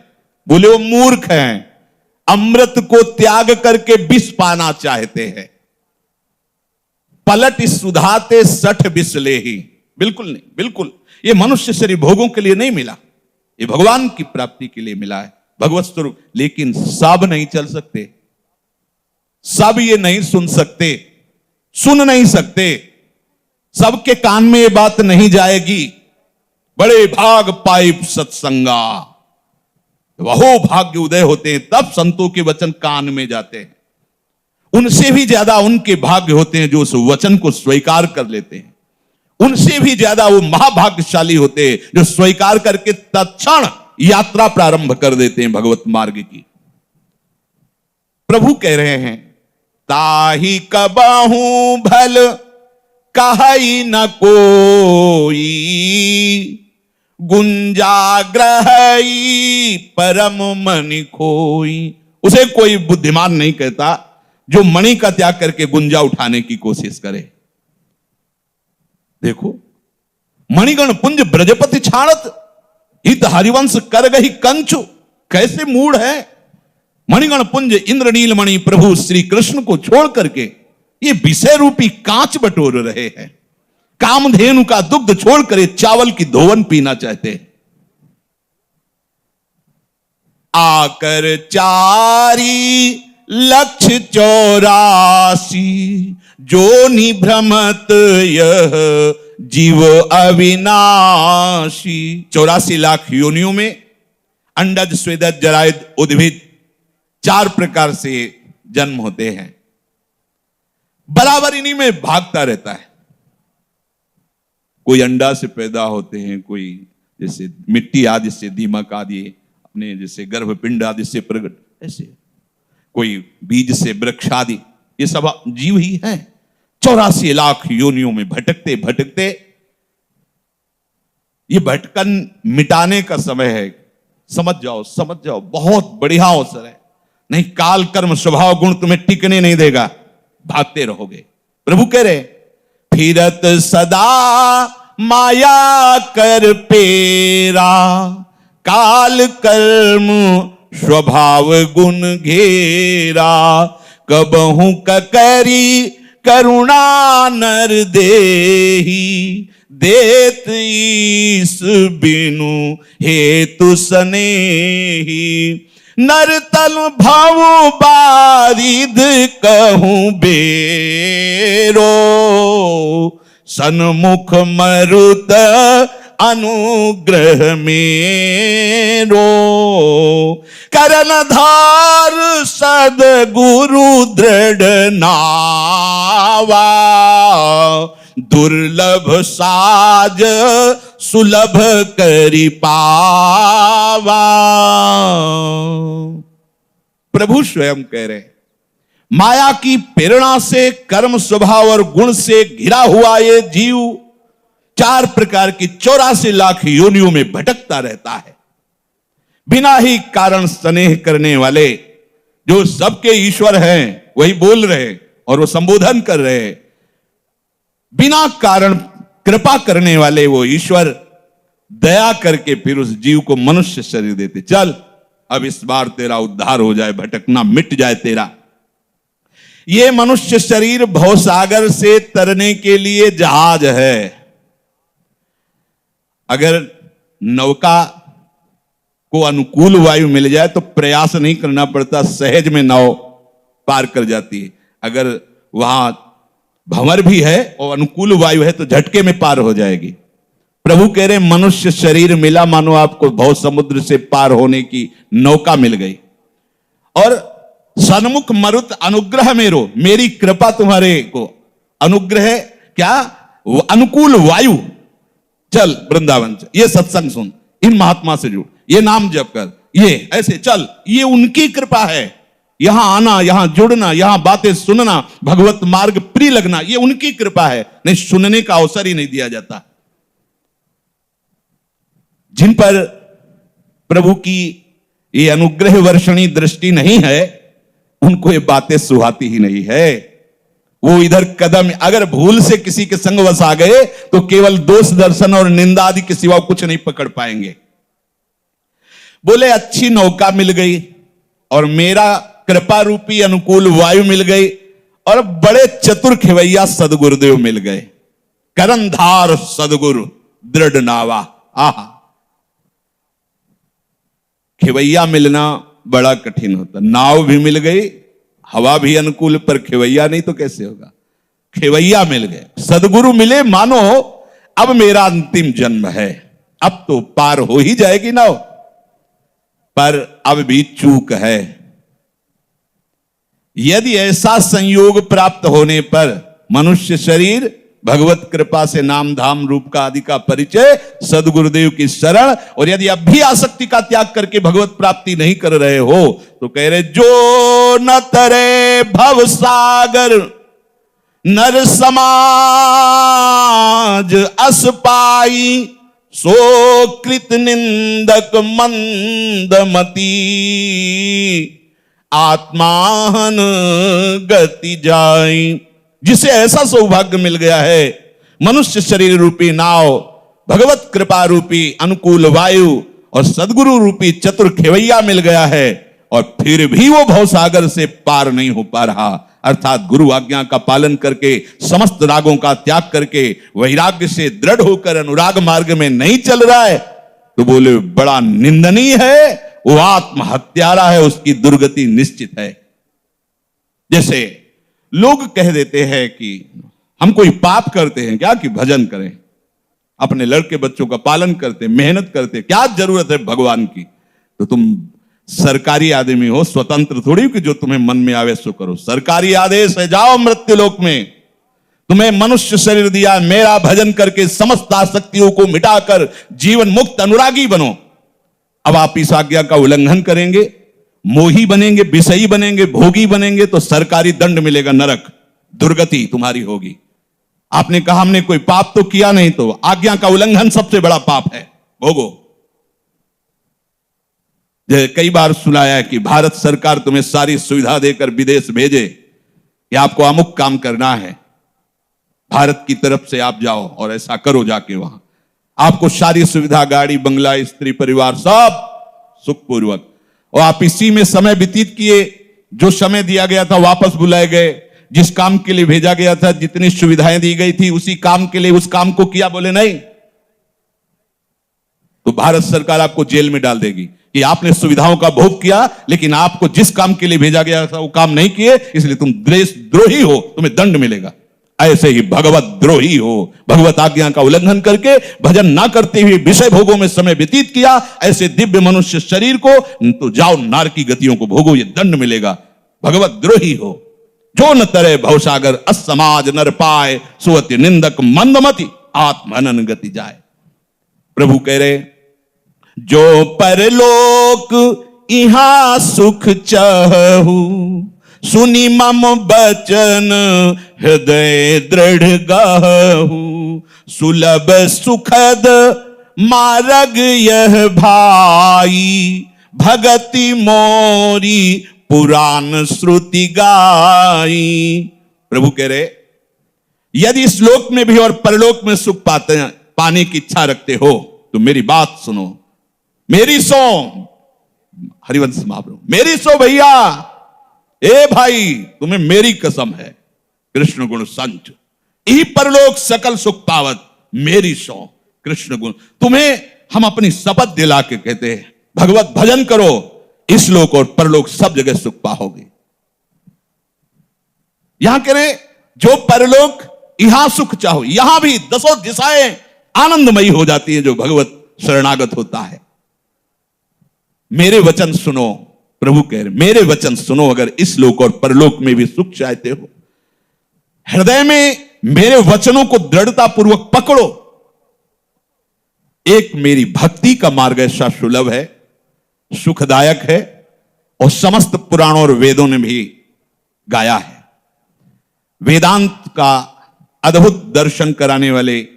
बोले वो मूर्ख हैं। अमृत को त्याग करके विष पाना चाहते हैं। पलट सुधाते 60 बिसले ही। बिल्कुल नहीं, बिल्कुल ये मनुष्य शरीर भोगों के लिए नहीं मिला, ये भगवान की प्राप्ति के लिए मिला है, भगवत स्वरूप। लेकिन सब नहीं चल सकते, सब ये नहीं सुन सकते, सुन नहीं सकते, सबके कान में ये बात नहीं जाएगी। बड़े भाग पाइप सत्संगा, वहो भाग्य उदय होते हैं तब संतों के वचन कान में जाते हैं। उनसे भी ज्यादा उनके भाग्य होते हैं जो उस वचन को स्वीकार कर लेते हैं। उनसे भी ज्यादा वो महाभाग्यशाली होते हैं जो स्वीकार करके तत्क्षण यात्रा प्रारंभ कर देते हैं भगवत मार्ग की। प्रभु कह रहे हैं, ताही कबहू भल कहई न कोई, गुंजाग्रही परम मणि खोई। उसे कोई बुद्धिमान नहीं कहता जो मणि का त्याग करके गुंजा उठाने की कोशिश करे। देखो, मणिगण पुंज ब्रजपति छाड़त, हित हरिवंश कर गही कंचु। कैसे मूड है। मणिगण पुंज इंद्रनील मणि प्रभु श्री कृष्ण को छोड़ करके ये विषय रूपी कांच बटोर रहे हैं। कामधेनु का दुग्ध छोड़कर चावल की धोवन पीना चाहते हैं। आकर चारी लक्ष्य 84, जो निभ्रमत यह जीव अविनाशी। 84 लाख योनियों में अंडज, स्वेदज, जरायुज, उद्भिद 4 प्रकार से जन्म होते हैं। बराबर इन्हीं में भागता रहता है। कोई अंडा से पैदा होते हैं, कोई जैसे मिट्टी आदि से, दीमक आदि अपने जैसे गर्भपिंड आदि से प्रकट, ऐसे कोई बीज से वृक्ष आदि, ये सब जीव ही हैं। 84 लाख योनियों में भटकते भटकते, ये भटकन मिटाने का समय है। समझ जाओ, समझ जाओ, बहुत बढ़िया अवसर है। नहीं, काल कर्म स्वभाव गुण तुम्हें टिकने नहीं देगा, भागते रहोगे। प्रभु कह रहे फिरत सदा माया कर पेरा, काल कर्म स्वभाव गुण घेरा, कबहू ककरी करुणा नर देही, देत ईस बिनु हेतु सनेही, नर तल भव बारिद कहूं बेरो, सन्मुख मरुत अनुग्रह मेरो, करन धार सद्गुरु दृढ़ नावा, दुर्लभ साज सुलभ करि पावा। प्रभु स्वयं कह रहे, माया की प्रेरणा से कर्म स्वभाव और गुण से घिरा हुआ ये जीव 4 प्रकार की 84 लाख योनियों में भटकता रहता है। बिना ही कारण स्नेह करने वाले जो सबके ईश्वर हैं वही बोल रहे और वो संबोधन कर रहे, बिना कारण कृपा करने वाले वो ईश्वर दया करके फिर उस जीव को मनुष्य शरीर देते। चल अब इस बार तेरा उद्धार हो जाए, भटकना मिट जाए तेरा। ये मनुष्य शरीर भवसागर से तरने के लिए जहाज है। अगर नौका को अनुकूल वायु मिल जाए तो प्रयास नहीं करना पड़ता, सहज में नाव पार कर जाती है। अगर वहां भंवर भी है और अनुकूल वायु है तो झटके में पार हो जाएगी। प्रभु कह रहे मनुष्य शरीर मिला, मानो आपको भव समुद्र से पार होने की नौका मिल गई। और सन्मुख मरुत अनुग्रह मेरो, मेरी कृपा तुम्हारे को, अनुग्रह क्या, वो अनुकूल वायु। चल वृंदावन चल, ये सत्संग सुन, इन महात्मा से जुड़, ये नाम जप कर, ये ऐसे चल, ये उनकी कृपा है। यहां आना, यहां जुड़ना, यहां बातें सुनना, भगवत मार्ग प्रिय लगना, ये उनकी कृपा है। नहीं, सुनने का अवसर ही नहीं दिया जाता। जिन पर प्रभु की ये अनुग्रह वर्षणी दृष्टि नहीं है, उनको ये बातें सुहाती ही नहीं है। वो इधर कदम, अगर भूल से किसी के संग वस आ गए तो केवल दोष दर्शन और निंदा आदि के सिवा कुछ नहीं पकड़ पाएंगे। बोले अच्छी नौका मिल गई और मेरा कृपा रूपी अनुकूल वायु मिल गई और बड़े चतुर खेवैया सदगुरुदेव मिल गए। करंधार सदगुरु दृढ़ नावा। आहा, खेवैया मिलना बड़ा कठिन होता। नाव भी मिल गई, हवा भी अनुकूल, पर खेवैया नहीं तो कैसे होगा। खेवैया मिल गए, सदगुरु मिले, मानो अब मेरा अंतिम जन्म है, अब तो पार हो ही जाएगी नाव, पर अब भी चूक है। यदि ऐसा संयोग प्राप्त होने पर मनुष्य शरीर भगवत कृपा से नाम धाम रूप का आदि का परिचय, सदगुरुदेव की शरण, और यदि अब भी आसक्ति का त्याग करके भगवत प्राप्ति नहीं कर रहे हो तो कह रहे जो न तरे भव सागर नर समाज अस पाई, सो कृत निंदक मंदमती, आत्मान गति जाई। जिसे ऐसा सौभाग्य मिल गया है, मनुष्य शरीर रूपी नाव, भगवत कृपा रूपी अनुकूल वायु और सदगुरु रूपी चतुर खेवैया मिल गया है, और फिर भी वो भवसागर से पार नहीं हो पा रहा। अर्थात गुरु आज्ञा का पालन करके, समस्त रागों का त्याग करके, वैराग्य से दृढ़ होकर अनुराग मार्ग में नहीं चल रहा है, तो बोले बड़ा निंदनीय है, वो आत्महत्यारा है, उसकी दुर्गति निश्चित है। जैसे लोग कह देते हैं कि हम कोई पाप करते हैं क्या कि भजन करें, अपने लड़के बच्चों का पालन करते, मेहनत करते, क्या जरूरत है भगवान की। तो तुम सरकारी आदमी हो, स्वतंत्र थोड़ी कि जो तुम्हें मन में आवे सो करो। सरकारी आदेश है, जाओ मृत्यु लोक में, तुम्हें मनुष्य शरीर दिया, मेरा भजन करके समस्त आसक्तियों को मिटाकर जीवन मुक्त अनुरागी बनो। अब आप इस आज्ञा का उल्लंघन करेंगे, मोही बनेंगे, विषयी बनेंगे, भोगी बनेंगे तो सरकारी दंड मिलेगा, नरक, दुर्गति तुम्हारी होगी। आपने कहा हमने कोई पाप तो किया नहीं, तो आज्ञा का उल्लंघन सबसे बड़ा पाप है, भोगो। कई बार सुनाया है कि भारत सरकार तुम्हें सारी सुविधा देकर विदेश भेजे कि आपको अमुक काम करना है, भारत की तरफ से आप जाओ और ऐसा करो, जाके वहां आपको सारी सुविधा, गाड़ी बंगला, स्त्री परिवार सब सुखपूर्वक, और आप इसी में समय व्यतीत किए। जो समय दिया गया था वापस बुलाए गए, जिस काम के लिए भेजा गया था, जितनी सुविधाएं दी गई थी उसी काम के लिए उस काम को किया, बोले नहीं, तो भारत सरकार आपको जेल में डाल देगी कि आपने सुविधाओं का भोग किया लेकिन आपको जिस काम के लिए भेजा गया था वो काम नहीं किए, इसलिए तुम देशद्रोही हो, तुम्हें दंड मिलेगा। ऐसे ही भगवत द्रोही हो, भगवत आज्ञा का उल्लंघन करके भजन ना करते हुए विषय भोगों में समय व्यतीत किया, ऐसे दिव्य मनुष्य शरीर को तो जाओ नार की गतियों को भोगो, ये दंड मिलेगा। भगवत द्रोही हो। जो न तरे भवसागर असमाज नर पाए, सुअति निंदक मंदमति आत्मनन गति जाए। प्रभु कह रहे जो परलोक इहां सुख चाहू, सुनी मम बचन हृदय दृढ़ गाहू, सुलभ सुखद मार्ग यह भाई, भगति मोरी पुराण श्रुति गाई। प्रभु कह रहे यदि इस लोक में भी और परलोक में सुख पाने की इच्छा रखते हो तो मेरी बात सुनो, मेरी सो, हरिवंश महाप्रभु मेरी सो भैया, ए भाई तुम्हें मेरी कसम है, कृष्ण गुण संच यही परलोक सकल सुख पावत, मेरी सो कृष्ण गुण। तुम्हें हम अपनी शपथ दिला के कहते हैं भगवत भजन करो, इस लोक और परलोक सब जगह सुख पाओगे। यहां कह रहे जो परलोक यहां सुख चाहो, यहां भी दसों दिशाएं आनंदमयी हो जाती है जो भगवत शरणागत होता है। मेरे वचन सुनो, प्रभु कह रहे मेरे वचन सुनो, अगर इस लोक और परलोक में भी सुख चाहते हो, हृदय में मेरे वचनों को दृढ़ता पूर्वक पकड़ो। एक मेरी भक्ति का मार्ग ऐसा सुलभ है, सुखदायक है, और समस्त पुराणों और वेदों ने भी गाया है। वेदांत का अद्भुत दर्शन कराने वाले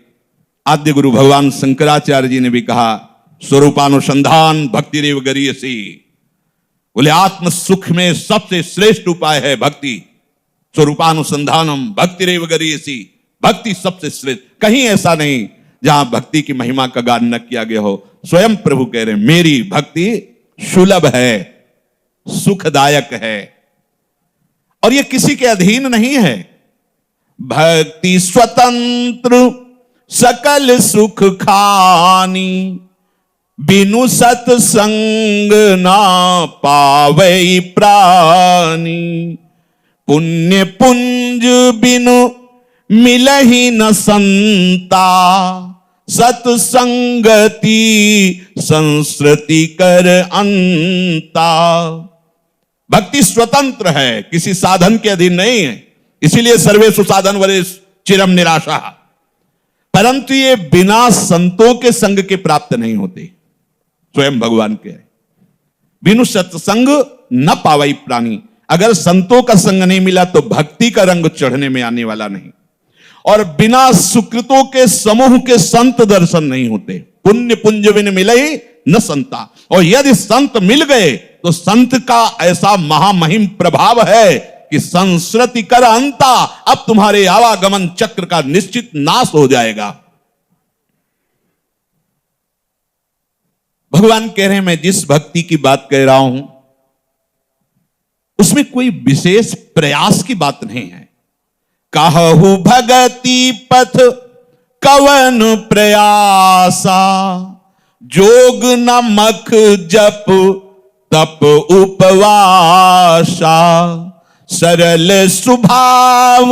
आद्य गुरु भगवान शंकराचार्य जी ने भी कहा स्वरूपानुसंधान भक्ति रेव गरीयसी। बोले आत्म सुख में सबसे श्रेष्ठ उपाय है भक्ति, स्वरूपानुसंधानम भक्ति रेव गरीयसी, भक्ति सबसे श्रेष्ठ। कहीं ऐसा नहीं जहां भक्ति की महिमा का गान न किया गया हो। स्वयं प्रभु कह रहे मेरी भक्ति सुलभ है, सुखदायक है, और यह किसी के अधीन नहीं है। भक्ति स्वतंत्र सकल सुख खानी, बिनु सत्संग ना पावई प्राणी। पुण्य पुंज बिनु मिलहि न संता, सत्संगति संस्कृति कर अंता। भक्ति स्वतंत्र है, किसी साधन के अधीन नहीं है, इसीलिए सर्वेषु साधन वरेषु चिरम निराशा। परंतु ये बिना संतों के संग के प्राप्त नहीं होते। स्वयं भगवान के बिनु सत्संग न पावई प्राणी, अगर संतों का संग नहीं मिला तो भक्ति का रंग चढ़ने में आने वाला नहीं, और बिना सुकृतों के समूह के संत दर्शन नहीं होते। पुण्य पुंज बिन मिले ही न संता, और यदि संत मिल गए तो संत का ऐसा महामहिम प्रभाव है कि संस्कृति कर अंता, अब तुम्हारे आवागमन चक्र का निश्चित नाश हो जाएगा। भगवान कह रहे हैं मैं जिस भक्ति की बात कह रहा हूं उसमें कोई विशेष प्रयास की बात नहीं है। कहु भगति पथ कवन प्रयासा, जोग नमक जप तप उपवासा। सरल स्वभाव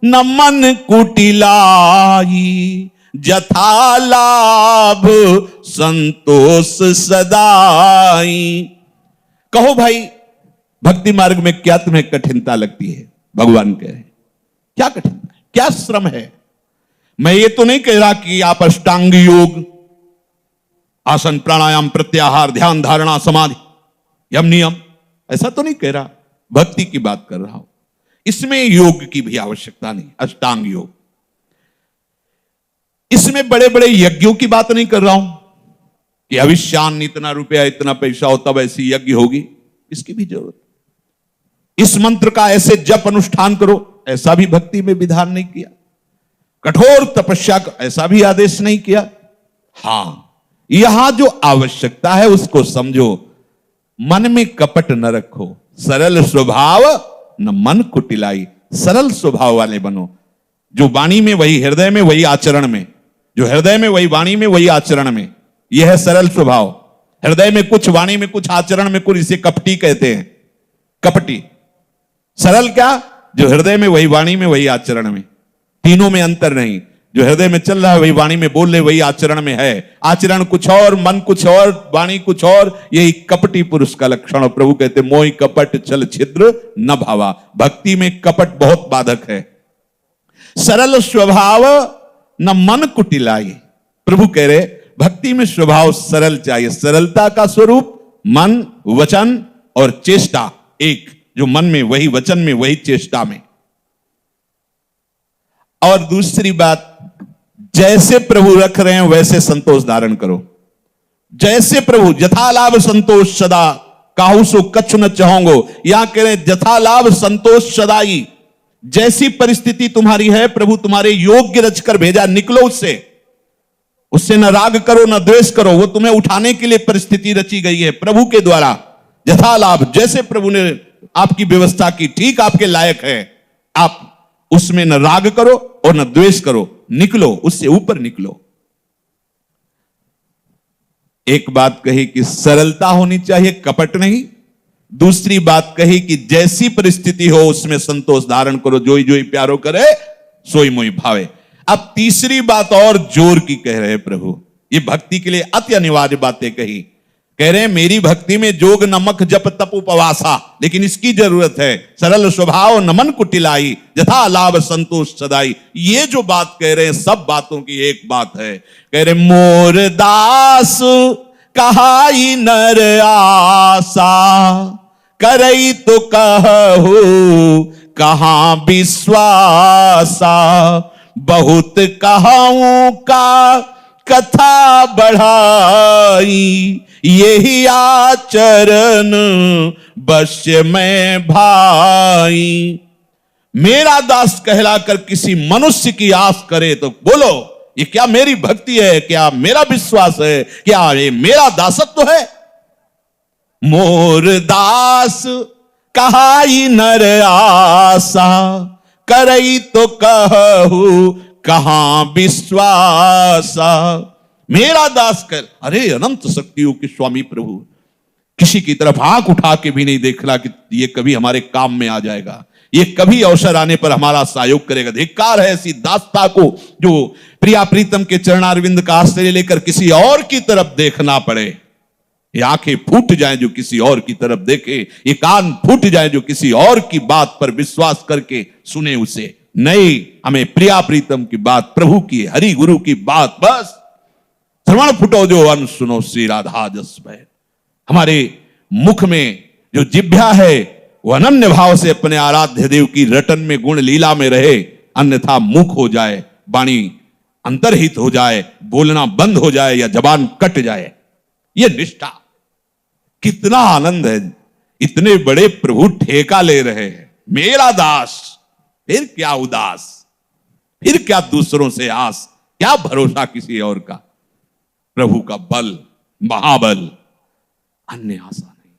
न मन कुटिलाई, जथा लाभ संतोष सदाई। कहो भाई भक्ति मार्ग में क्या तुम्हें कठिनता लगती है? भगवान कह रहे क्या कठिनता है, क्या श्रम है? मैं ये तो नहीं कह रहा कि आप अष्टांग योग, आसन प्राणायाम प्रत्याहार ध्यान धारणा समाधि यम नियम ऐसा तो नहीं कह रहा, भक्ति की बात कर रहा हूं। इसमें योग की भी आवश्यकता नहीं, अष्टांग योग। इसमें बड़े बड़े यज्ञों की बात नहीं कर रहा हूं कि अविश्यान इतना रुपया इतना पैसा हो तब ऐसी यज्ञ होगी, इसकी भी जरूरत। इस मंत्र का ऐसे जप अनुष्ठान करो, ऐसा भी भक्ति में विधान नहीं किया। कठोर तपस्या का ऐसा भी आदेश नहीं किया। हां, यहां जो आवश्यकता है उसको समझो। मन में कपट न रखो, सरल स्वभाव न मन कुटिलाई। सरल स्वभाव वाले बनो, जो वाणी में वही हृदय में, वही आचरण में, जो हृदय में वही वाणी में, वही आचरण में। यह है सरल स्वभाव। हृदय में कुछ, वाणी में कुछ, आचरण में कुछ, इसे कपटी कहते हैं, कपटी। सरल क्या? जो हृदय में वही वाणी में वही आचरण में, तीनों में अंतर नहीं। जो हृदय में चल रहा है वही वाणी में बोल रहे, वही आचरण में है। आचरण कुछ और, मन कुछ और, वाणी कुछ और, यही कपटी पुरुष का लक्षण। और प्रभु कहते मोहि कपट छल छिद्र न भावा। भक्ति में कपट बहुत बाधक है। सरल स्वभाव न मन कुटिलाई। प्रभु कह रहे भक्ति में स्वभाव सरल चाहिए। सरलता का स्वरूप मन, वचन और चेष्टा एक, जो मन में वही वचन में वही चेष्टा में। और दूसरी बात, जैसे प्रभु रख रहे हैं वैसे संतोष धारण करो। जैसे प्रभु, यथा लाभ संतोष सदा, काहू सो कछु न चाहोगो। यहां कह रहे हैं यथा लाभ संतोष सदाई। जैसी परिस्थिति तुम्हारी है, प्रभु तुम्हारे योग्य रचकर भेजा, निकलो उससे। उससे न राग करो न द्वेष करो, वो तुम्हें उठाने के लिए परिस्थिति रची गई है प्रभु के द्वारा। यथा लाभ, जैसे प्रभु ने आपकी व्यवस्था की, ठीक आपके लायक है, आप उसमें न राग करो और न द्वेष करो, निकलो, उससे ऊपर निकलो। एक बात कही कि सरलता होनी चाहिए, कपट नहीं। दूसरी बात कही कि जैसी परिस्थिति हो उसमें संतोष धारण करो। जोई जोई प्यारो करे सोई मोई भावे। अब तीसरी बात और जोर की कह रहे हैं प्रभु, ये भक्ति के लिए अति अनिवार्य बातें कही। कह रहे हैं मेरी भक्ति में जोग नमक जप तप उपवासा, लेकिन इसकी जरूरत है। सरल स्वभाव न मन कुटिलाई, यथा लाभ संतोष सदाई। ये जो बात कह रहे हैं सब बातों की एक बात है। कह रहे मोर दास कहाई नर आसा, करई तो कहू कहां विश्वासा। बहुत कहाऊं का कथा बढ़ाई, यही आचरण बश्य में भाई। मेरा दास कहलाकर किसी मनुष्य की आस करे तो बोलो ये क्या मेरी भक्ति है, क्या मेरा विश्वास है, क्या ये मेरा दासत्व है? मोर दास कहाई नर आसा, करई तो कहू कहां विश्वासा। मेरा दास कर, अरे अनंत शक्तियों के स्वामी प्रभु, किसी की तरफ आंख उठा के भी नहीं देख रहा कि ये कभी हमारे काम में आ जाएगा, ये कभी अवसर आने पर हमारा सहयोग करेगा। धिक्कार है ऐसी दासता को जो प्रिया प्रीतम के चरणारविंद का आश्रय लेकर किसी और की तरफ देखना पड़े। ये आंखें फूट जाएं जो किसी और की तरफ देखे, ये कान फूट जाएं जो किसी और की बात पर विश्वास करके सुने उसे। नहीं, हमें प्रिया प्रीतम की बात, प्रभु की, हरि गुरु की बात, बस श्रवण फुटो जो अन सुनो श्री राधा जस भय। हमारे मुख में जो जिह्वा है वो अनन्य भाव से अपने आराध्य देव की रटन में, गुण लीला में रहे, अन्यथा मुख हो जाए, वाणी अंतर्हित हो जाए, बोलना बंद हो जाए या जबान कट जाए। ये निष्ठा, कितना आनंद है। इतने बड़े प्रभु ठेका ले रहे हैं, मेरा दास, फिर क्या उदास, फिर क्या दूसरों से आस, क्या भरोसा किसी और का। प्रभु का बल, महाबल, अन्य आशा नहीं।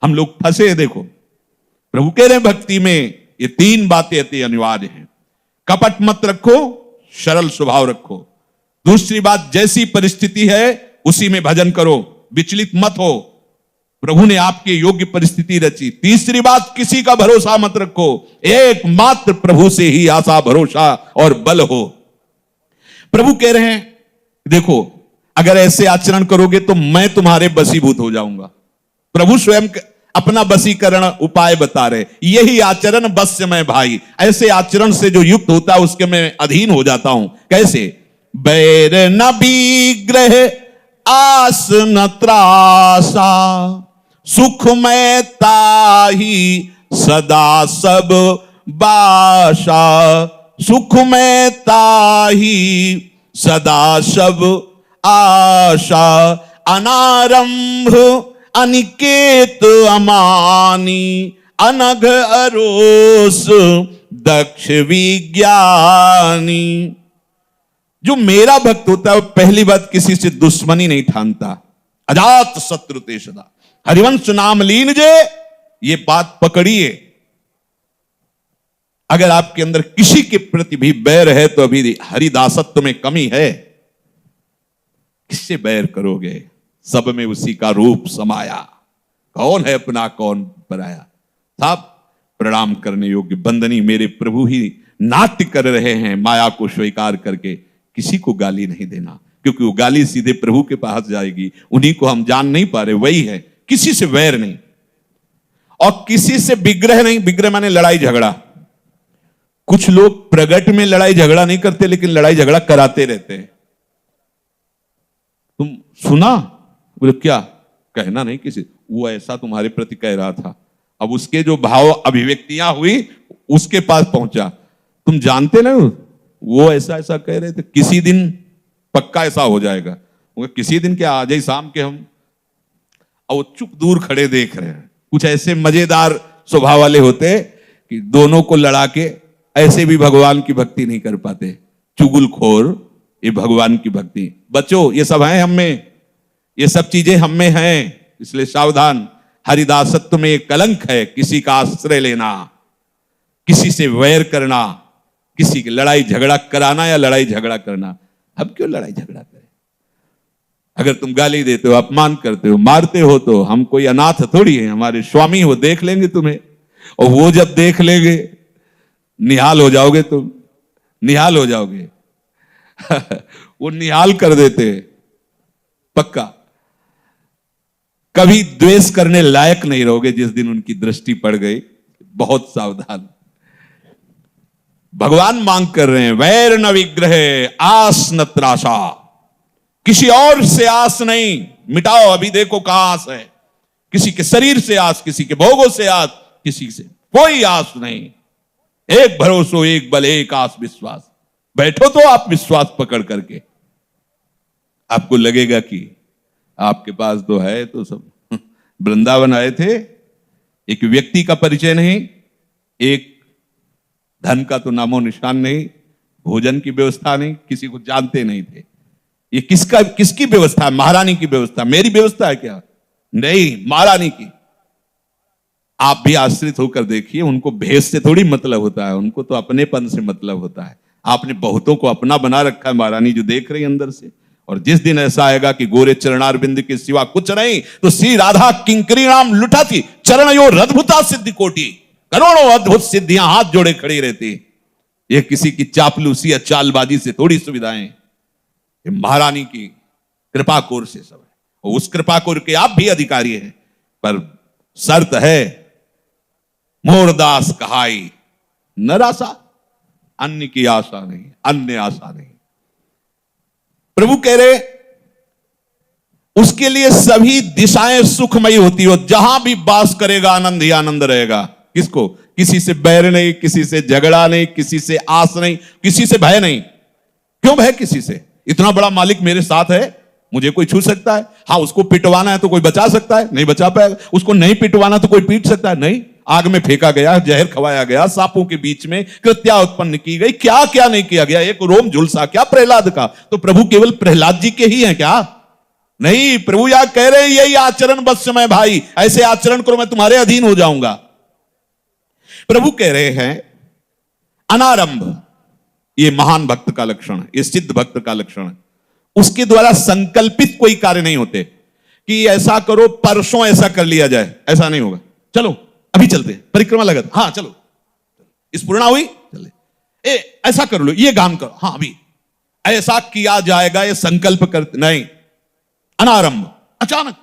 हम लोग फंसे। देखो प्रभु कह रहे भक्ति में ये तीन बातें अति अनिवार्य हैं। कपट मत रखो, सरल स्वभाव रखो। दूसरी बात, जैसी परिस्थिति है उसी में भजन करो, विचलित मत हो। प्रभु ने आपके योग्य परिस्थिति रची। तीसरी बात, किसी का भरोसा मत रखो, एकमात्र प्रभु से ही आशा, भरोसा और बल हो। प्रभु कह रहे हैं देखो अगर ऐसे आचरण करोगे तो मैं तुम्हारे बसीभूत हो जाऊंगा। प्रभु स्वयं अपना बसीकरण उपाय बता रहे, यही आचरण बस्य में भाई। ऐसे आचरण से जो युक्त होता है उसके मैं अधीन हो जाता हूं। कैसे? बैर न विग्रह आस न त्रासा, सुख में ताही सदा सब बाशा, सुख में ताही सदा सब आशा, अनारंभ अनिकेत अमानी, अनघ अरोस दक्ष विज्ञानी। जो मेरा भक्त होता है वो पहली बात किसी से दुश्मनी नहीं ठानता, अजात शत्रु ते सदा, हरिवंश नाम लीन जे, ये बात पकड़िए। अगर आपके अंदर किसी के प्रति भी बैर है तो अभी हरिदासत्व में कमी है। किससे बैर करोगे? सब में उसी का रूप समाया, कौन है अपना कौन पराया। साहब प्रणाम करने योग्य बंदनी मेरे प्रभु ही नाट्य कर रहे हैं माया को स्वीकार करके। किसी को गाली नहीं देना, क्योंकि वो गाली सीधे प्रभु के पास जाएगी। उन्हीं को हम जान नहीं पा रहे, वही है। किसी से वैर नहीं और किसी से विग्रह नहीं। विग्रह माने लड़ाई झगड़ा। कुछ लोग प्रगट में लड़ाई झगड़ा नहीं करते, लेकिन लड़ाई झगड़ा कराते रहते हैं। तुम सुना? बोले क्या? कहना नहीं किसी, वो ऐसा तुम्हारे प्रति कह रहा था। अब उसके जो भाव अभिव्यक्तियां हुई उसके पास पहुंचा। तुम जानते ना वो ऐसा ऐसा कह रहे थे, किसी दिन पक्का ऐसा हो जाएगा। किसी दिन क्या, आज ही शाम के हम, और वो चुप दूर खड़े देख रहे हैं। कुछ ऐसे मजेदार स्वभाव वाले होते कि दोनों को लड़ा के ऐसे भी भगवान की भक्ति नहीं कर पाते। चुगलखोर, ये भगवान की भक्ति। बच्चों ये सब है हम में, ये सब चीजें हम में हैं, इसलिए सावधान। हरिदासत्व में एक कलंक है, किसी का आश्रय लेना, किसी से वैर करना, किसी की लड़ाई झगड़ा कराना या लड़ाई झगड़ा करना। हम क्यों लड़ाई झगड़ा करें? अगर तुम गाली देते हो, अपमान करते हो, मारते हो, तो हम कोई अनाथ थोड़ी है। हमारे स्वामी वो देख लेंगे तुम्हें, और वो जब देख लेंगे निहाल हो जाओगे, तुम निहाल हो जाओगे। वो निहाल कर देते पक्का। कभी द्वेष करने लायक नहीं रहोगे जिस दिन उनकी दृष्टि पड़ गई। बहुत सावधान। भगवान मांग कर रहे हैं, वैर न विग्रह आस न त्रासा। किसी और से आस नहीं, मिटाओ। अभी देखो कहां आस है। किसी के शरीर से आस, किसी के भोगों से आस, किसी से कोई आस नहीं। एक भरोसो, एक बल, एक आस विश्वास। बैठो तो आप विश्वास पकड़ करके। आपको लगेगा कि आपके पास तो है, तो सब वृंदावन आए थे, एक व्यक्ति का परिचय नहीं, एक धन का तो नामो निशान नहीं, भोजन की व्यवस्था नहीं, किसी को जानते नहीं थे। ये किसकी व्यवस्था है? महारानी की व्यवस्था। मेरी व्यवस्था है क्या? नहीं, महारानी की। आप भी आश्रित होकर देखिए, उनको भेष से थोड़ी मतलब होता है, उनको तो अपनेपन से मतलब होता है। आपने बहुतों को अपना बना रखा है, महारानी जो देख रही अंदर से। और जिस दिन ऐसा आएगा कि गोरे चरणारविंद के सिवा कुछ नहीं, तो श्री राधा किंकरी नाम लुटा थी, चरण यो अद्भुता सिद्धि कोटि, करोड़ों अद्भुत सिद्धियां हाथ जोड़े खड़ी रहती। ये किसी की चापलूसी या चालबाजी से थोड़ी सुविधाएं, ये महारानी की कृपा कोर से सब है। और उस कृपा कोर के आप भी अधिकारी हैं, पर शर्त है, मोरदास कहाई नरासा, अन्य की आशा नहीं, अन्य आशा नहीं। प्रभु कह रहे उसके लिए सभी दिशाएं सुखमयी होती हो, जहां भी वास करेगा आनंद ही आनंद रहेगा। किसको? किसी से बैर नहीं, किसी से झगड़ा नहीं, किसी से आस नहीं, किसी से भय नहीं। क्यों भय किसी से? इतना बड़ा मालिक मेरे साथ है, मुझे कोई छू सकता है? हाँ, उसको पिटवाना है तो कोई बचा सकता है? नहीं बचा पाएगा। उसको नहीं पिटवाना तो कोई पीट सकता है? नहीं। आग में फेंका गया, जहर खवाया गया, सांपों के बीच में कृत्या उत्पन्न की गई, क्या क्या नहीं किया गया। एक रोम झुलसा क्या प्रहलाद का? तो प्रभु केवल प्रहलाद जी के ही हैं क्या? नहीं, प्रभु यहां कह रहे हैं यही आचरण बस समय भाई, ऐसे आचरण करो मैं तुम्हारे अधीन हो जाऊंगा। प्रभु कह रहे हैं अनारंभ, ये महान भक्त का लक्षण है, ये सिद्ध भक्त का लक्षण है। उसके द्वारा संकल्पित कोई कार्य नहीं होते कि ऐसा करो, परसों ऐसा कर लिया जाए, ऐसा नहीं होगा। चलो अभी चलते, परिक्रमा लगत, हाँ चलो, इस पूर्णा हुई, चले, ऐसा कर लो, ये गान करो, हाँ अभी ऐसा किया जाएगा, ये संकल्प करते नहीं। अनारंभ, अचानक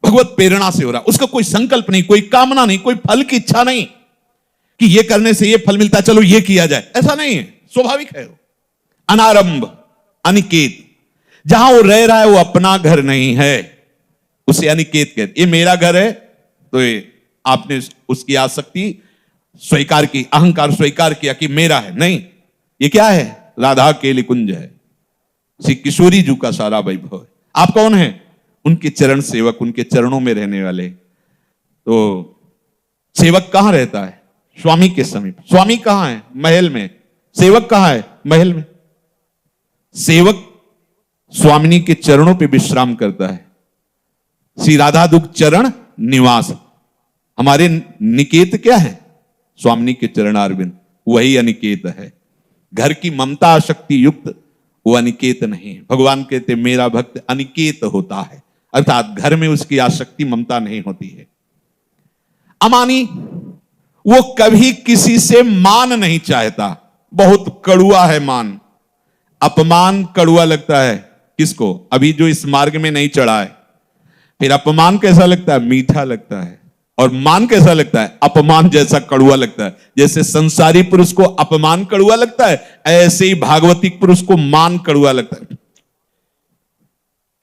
भगवत प्रेरणा से हो रहा, उसका कोई संकल्प नहीं, कोई कामना नहीं, कोई फल की इच्छा नहीं कि ये करने से ये फल मिलता है, चलो ये किया जाए, ऐसा नहीं है, स्वाभाविक है। अनारंभ, अनिकेत, जहां वो रह रहा है वो अपना घर नहीं है, उसे अनिकेत कहते। ये मेरा घर है, तो ये आपने उसकी आसक्ति स्वीकार की, अहंकार स्वीकार किया कि मेरा है। नहीं, ये क्या है? राधा केली कुंज है, श्री किशोरी जी का सारा वैभव है। आप कौन हैं? उनके चरण सेवक, उनके चरणों में रहने वाले। तो सेवक कहां रहता है? स्वामी के समीप। स्वामी कहां है? महल में। सेवक कहां है? महल में। सेवक स्वामिनी के चरणों पे विश्राम करता है। श्री राधा दुख चरण निवास। हमारे निकेत क्या है? स्वामिनी के चरणारविंद, वही अनिकेत है। घर की ममता आसक्ति युक्त वो अनिकेत नहीं है। भगवान कहते मेरा भक्त अनिकेत होता है, अर्थात घर में उसकी आसक्ति ममता नहीं होती है। अमानी, वो कभी किसी से मान नहीं चाहता। बहुत कड़ुआ है मान। अपमान कड़ुआ लगता है किसको? अभी जो इस मार्ग में नहीं चढ़ा है। फिर अपमान कैसा लगता है? मीठा लगता है। और मान कैसा लगता है? अपमान जैसा कड़ुआ लगता है। जैसे संसारी पुरुष को अपमान कड़ुआ लगता है, ऐसे ही भागवतिक पुरुष को मान कड़ुआ लगता है।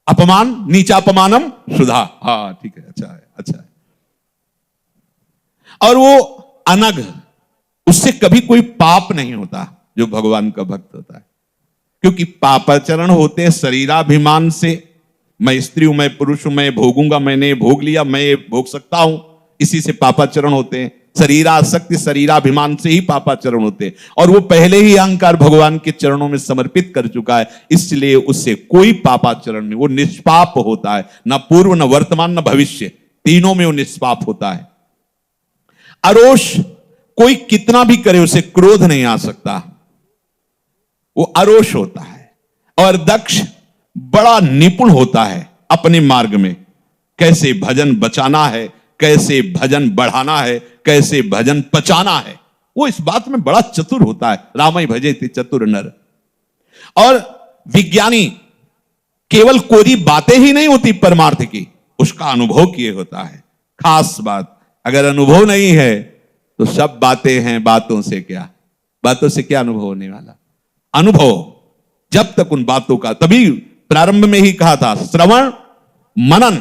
अपमान नीचा अपमानम सुधा। हाँ ठीक है, अच्छा है, अच्छा है। और वो अनग, उससे कभी कोई पाप नहीं होता जो भगवान का भक्त होता है। क्योंकि पापाचरण होते हैं शरीराभिमान से। मैं स्त्री हूं, मैं पुरुष हूं, मैं भोगूंगा, मैंने भोग लिया, मैं भोग सकता हूं, इसी से पापाचरण होते हैं। शरीरासक्ति, शरीराभिमान से ही पापाचरण होते हैं। और वो पहले ही अहंकार भगवान के चरणों में समर्पित कर चुका है, इसलिए उससे कोई पापाचरण नहीं। वो निष्पाप होता है, न पूर्व न वर्तमान न भविष्य, तीनों में वो निष्पाप होता है। अरोष, कोई कितना भी करे उसे क्रोध नहीं आ सकता, वो अरोष होता है। और दक्ष बड़ा निपुण होता है अपने मार्ग में, कैसे भजन बचाना है, कैसे भजन बढ़ाना है, कैसे भजन पचाना है, वो इस बात में बड़ा चतुर होता है। रामई भजेति चतुर नर। और विज्ञानी केवल कोरी बातें ही नहीं होती परमार्थ की, उसका अनुभव किए होता है। खास बात, अगर अनुभव नहीं है तो सब बातें हैं, बातों से क्या, बातों से क्या अनुभव होने वाला? अनुभव जब तक उन बातों का, तभी प्रारंभ में ही कहा था श्रवण मनन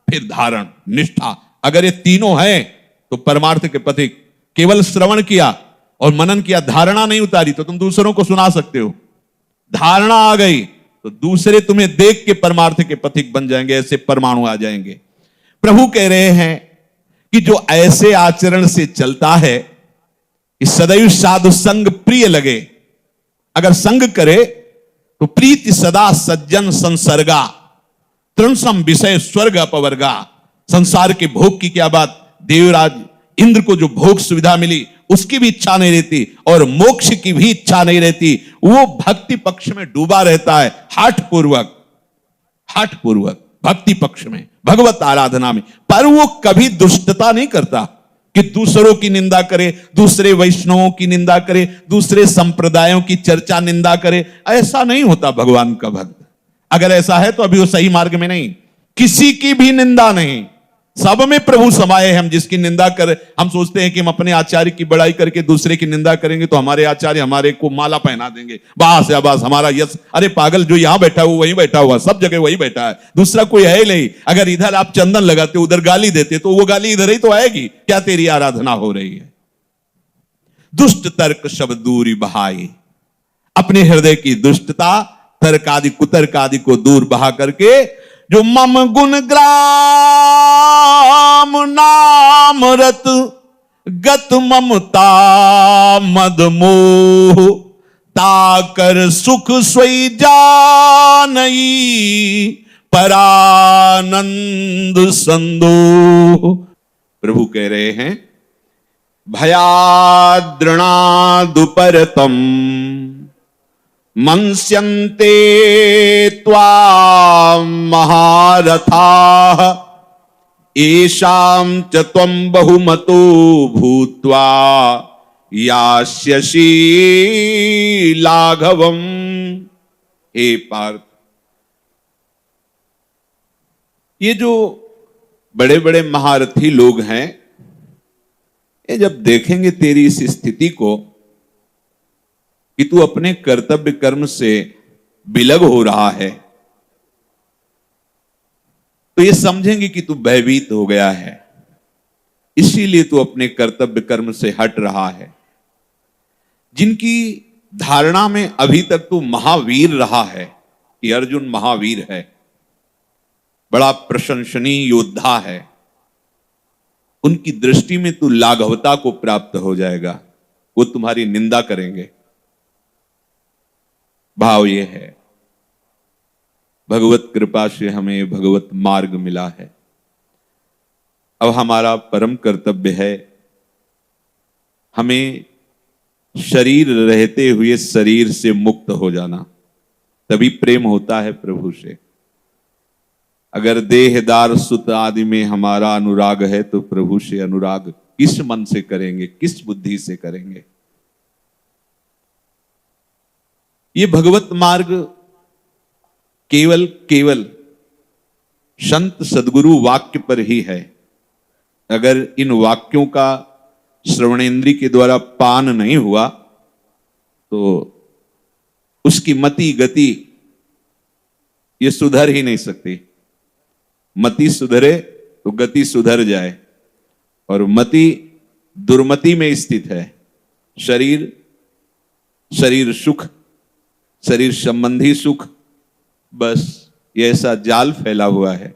फिर धारण निष्ठा। अगर ये तीनों हैं तो परमार्थ के पथिक। केवल श्रवण किया और मनन किया, धारणा नहीं उतारी तो तुम दूसरों को सुना सकते हो। धारणा आ गई तो दूसरे तुम्हें देख के परमार्थ के पथिक बन जाएंगे, ऐसे परमाणु आ जाएंगे। प्रभु कह रहे हैं कि जो ऐसे आचरण से चलता है कि सदैव साधु संग प्रिय लगे, अगर संग करे तो प्रीति सदा सज्जन संसर्गा, तृणसम विषय स्वर्ग अपवर्गा। संसार के भोग की क्या बात, देवराज इंद्र को जो भोग सुविधा मिली उसकी भी इच्छा नहीं रहती और मोक्ष की भी इच्छा नहीं रहती। वो भक्ति पक्ष में डूबा रहता है, हठ पूर्वक भक्ति पक्ष में, भगवत आराधना में। पर वो कभी दुष्टता नहीं करता कि दूसरों की निंदा करे, दूसरे वैष्णवों की निंदा करे, दूसरे संप्रदायों की चर्चा निंदा करे। ऐसा नहीं होता भगवान का भक्त। अगर ऐसा है तो अभी वो सही मार्ग में नहीं। किसी की भी निंदा नहीं, सब में प्रभु समाये हैं। हम जिसकी निंदा कर, हम सोचते हैं कि हम अपने आचार्य की बड़ाई करके दूसरे की निंदा करेंगे तो हमारे आचार्य हमारे को माला पहना देंगे, बस या बस हमारा यश। अरे पागल, जो यहां बैठा हुआ वहीं बैठा हुआ, सब जगह वही बैठा है, दूसरा कोई है नहीं। अगर इधर आप चंदन लगाते, उधर गाली देते तो वो गाली इधर ही तो आएगी। क्या तेरी आराधना हो रही है? दुष्ट तर्क शब्द दूरी बहाई, अपने हृदय की दुष्टता, तर्क आदि कुतर्क आदि को दूर बहा करके जो मम गुण ग्राम नाम रत गत ममता मद मोह ताकर सुख सोई जानई परानंद संदोह। प्रभु कह रहे हैं भयाद्रणादुपरतम मंस्यन्ते त्वां महारथाः येषां च त्वं बहुमतो भूत्वा यास्यसि लाघवम्। हे पार्थ, ये जो बड़े बड़े महारथी लोग हैं, ये जब देखेंगे तेरी इस स्थिति को कि तू अपने कर्तव्य कर्म से विलग हो रहा है, तो ये समझेंगे कि तू भयभीत हो गया है, इसीलिए तू अपने कर्तव्य कर्म से हट रहा है। जिनकी धारणा में अभी तक तू महावीर रहा है कि अर्जुन महावीर है, बड़ा प्रशंसनीय योद्धा है, उनकी दृष्टि में तू लाघवता को प्राप्त हो जाएगा, वो तुम्हारी निंदा करेंगे। भाव ये है, भगवत कृपा से हमें भगवत मार्ग मिला है। अब हमारा परम कर्तव्य है हमें शरीर रहते हुए शरीर से मुक्त हो जाना, तभी प्रेम होता है प्रभु से। अगर देहदार सुत आदि में हमारा अनुराग है तो प्रभु से अनुराग किस मन से करेंगे, किस बुद्धि से करेंगे। ये भगवत मार्ग केवल संत सद्गुरु वाक्य पर ही है। अगर इन वाक्यों का श्रवणेन्द्रिय के द्वारा पान नहीं हुआ तो उसकी मति गति ये सुधर ही नहीं सकती। मति सुधरे तो गति सुधर जाए, और मति दुर्मति में स्थित है। शरीर सुख, शरीर संबंधी सुख, बस ये ऐसा जाल फैला हुआ है।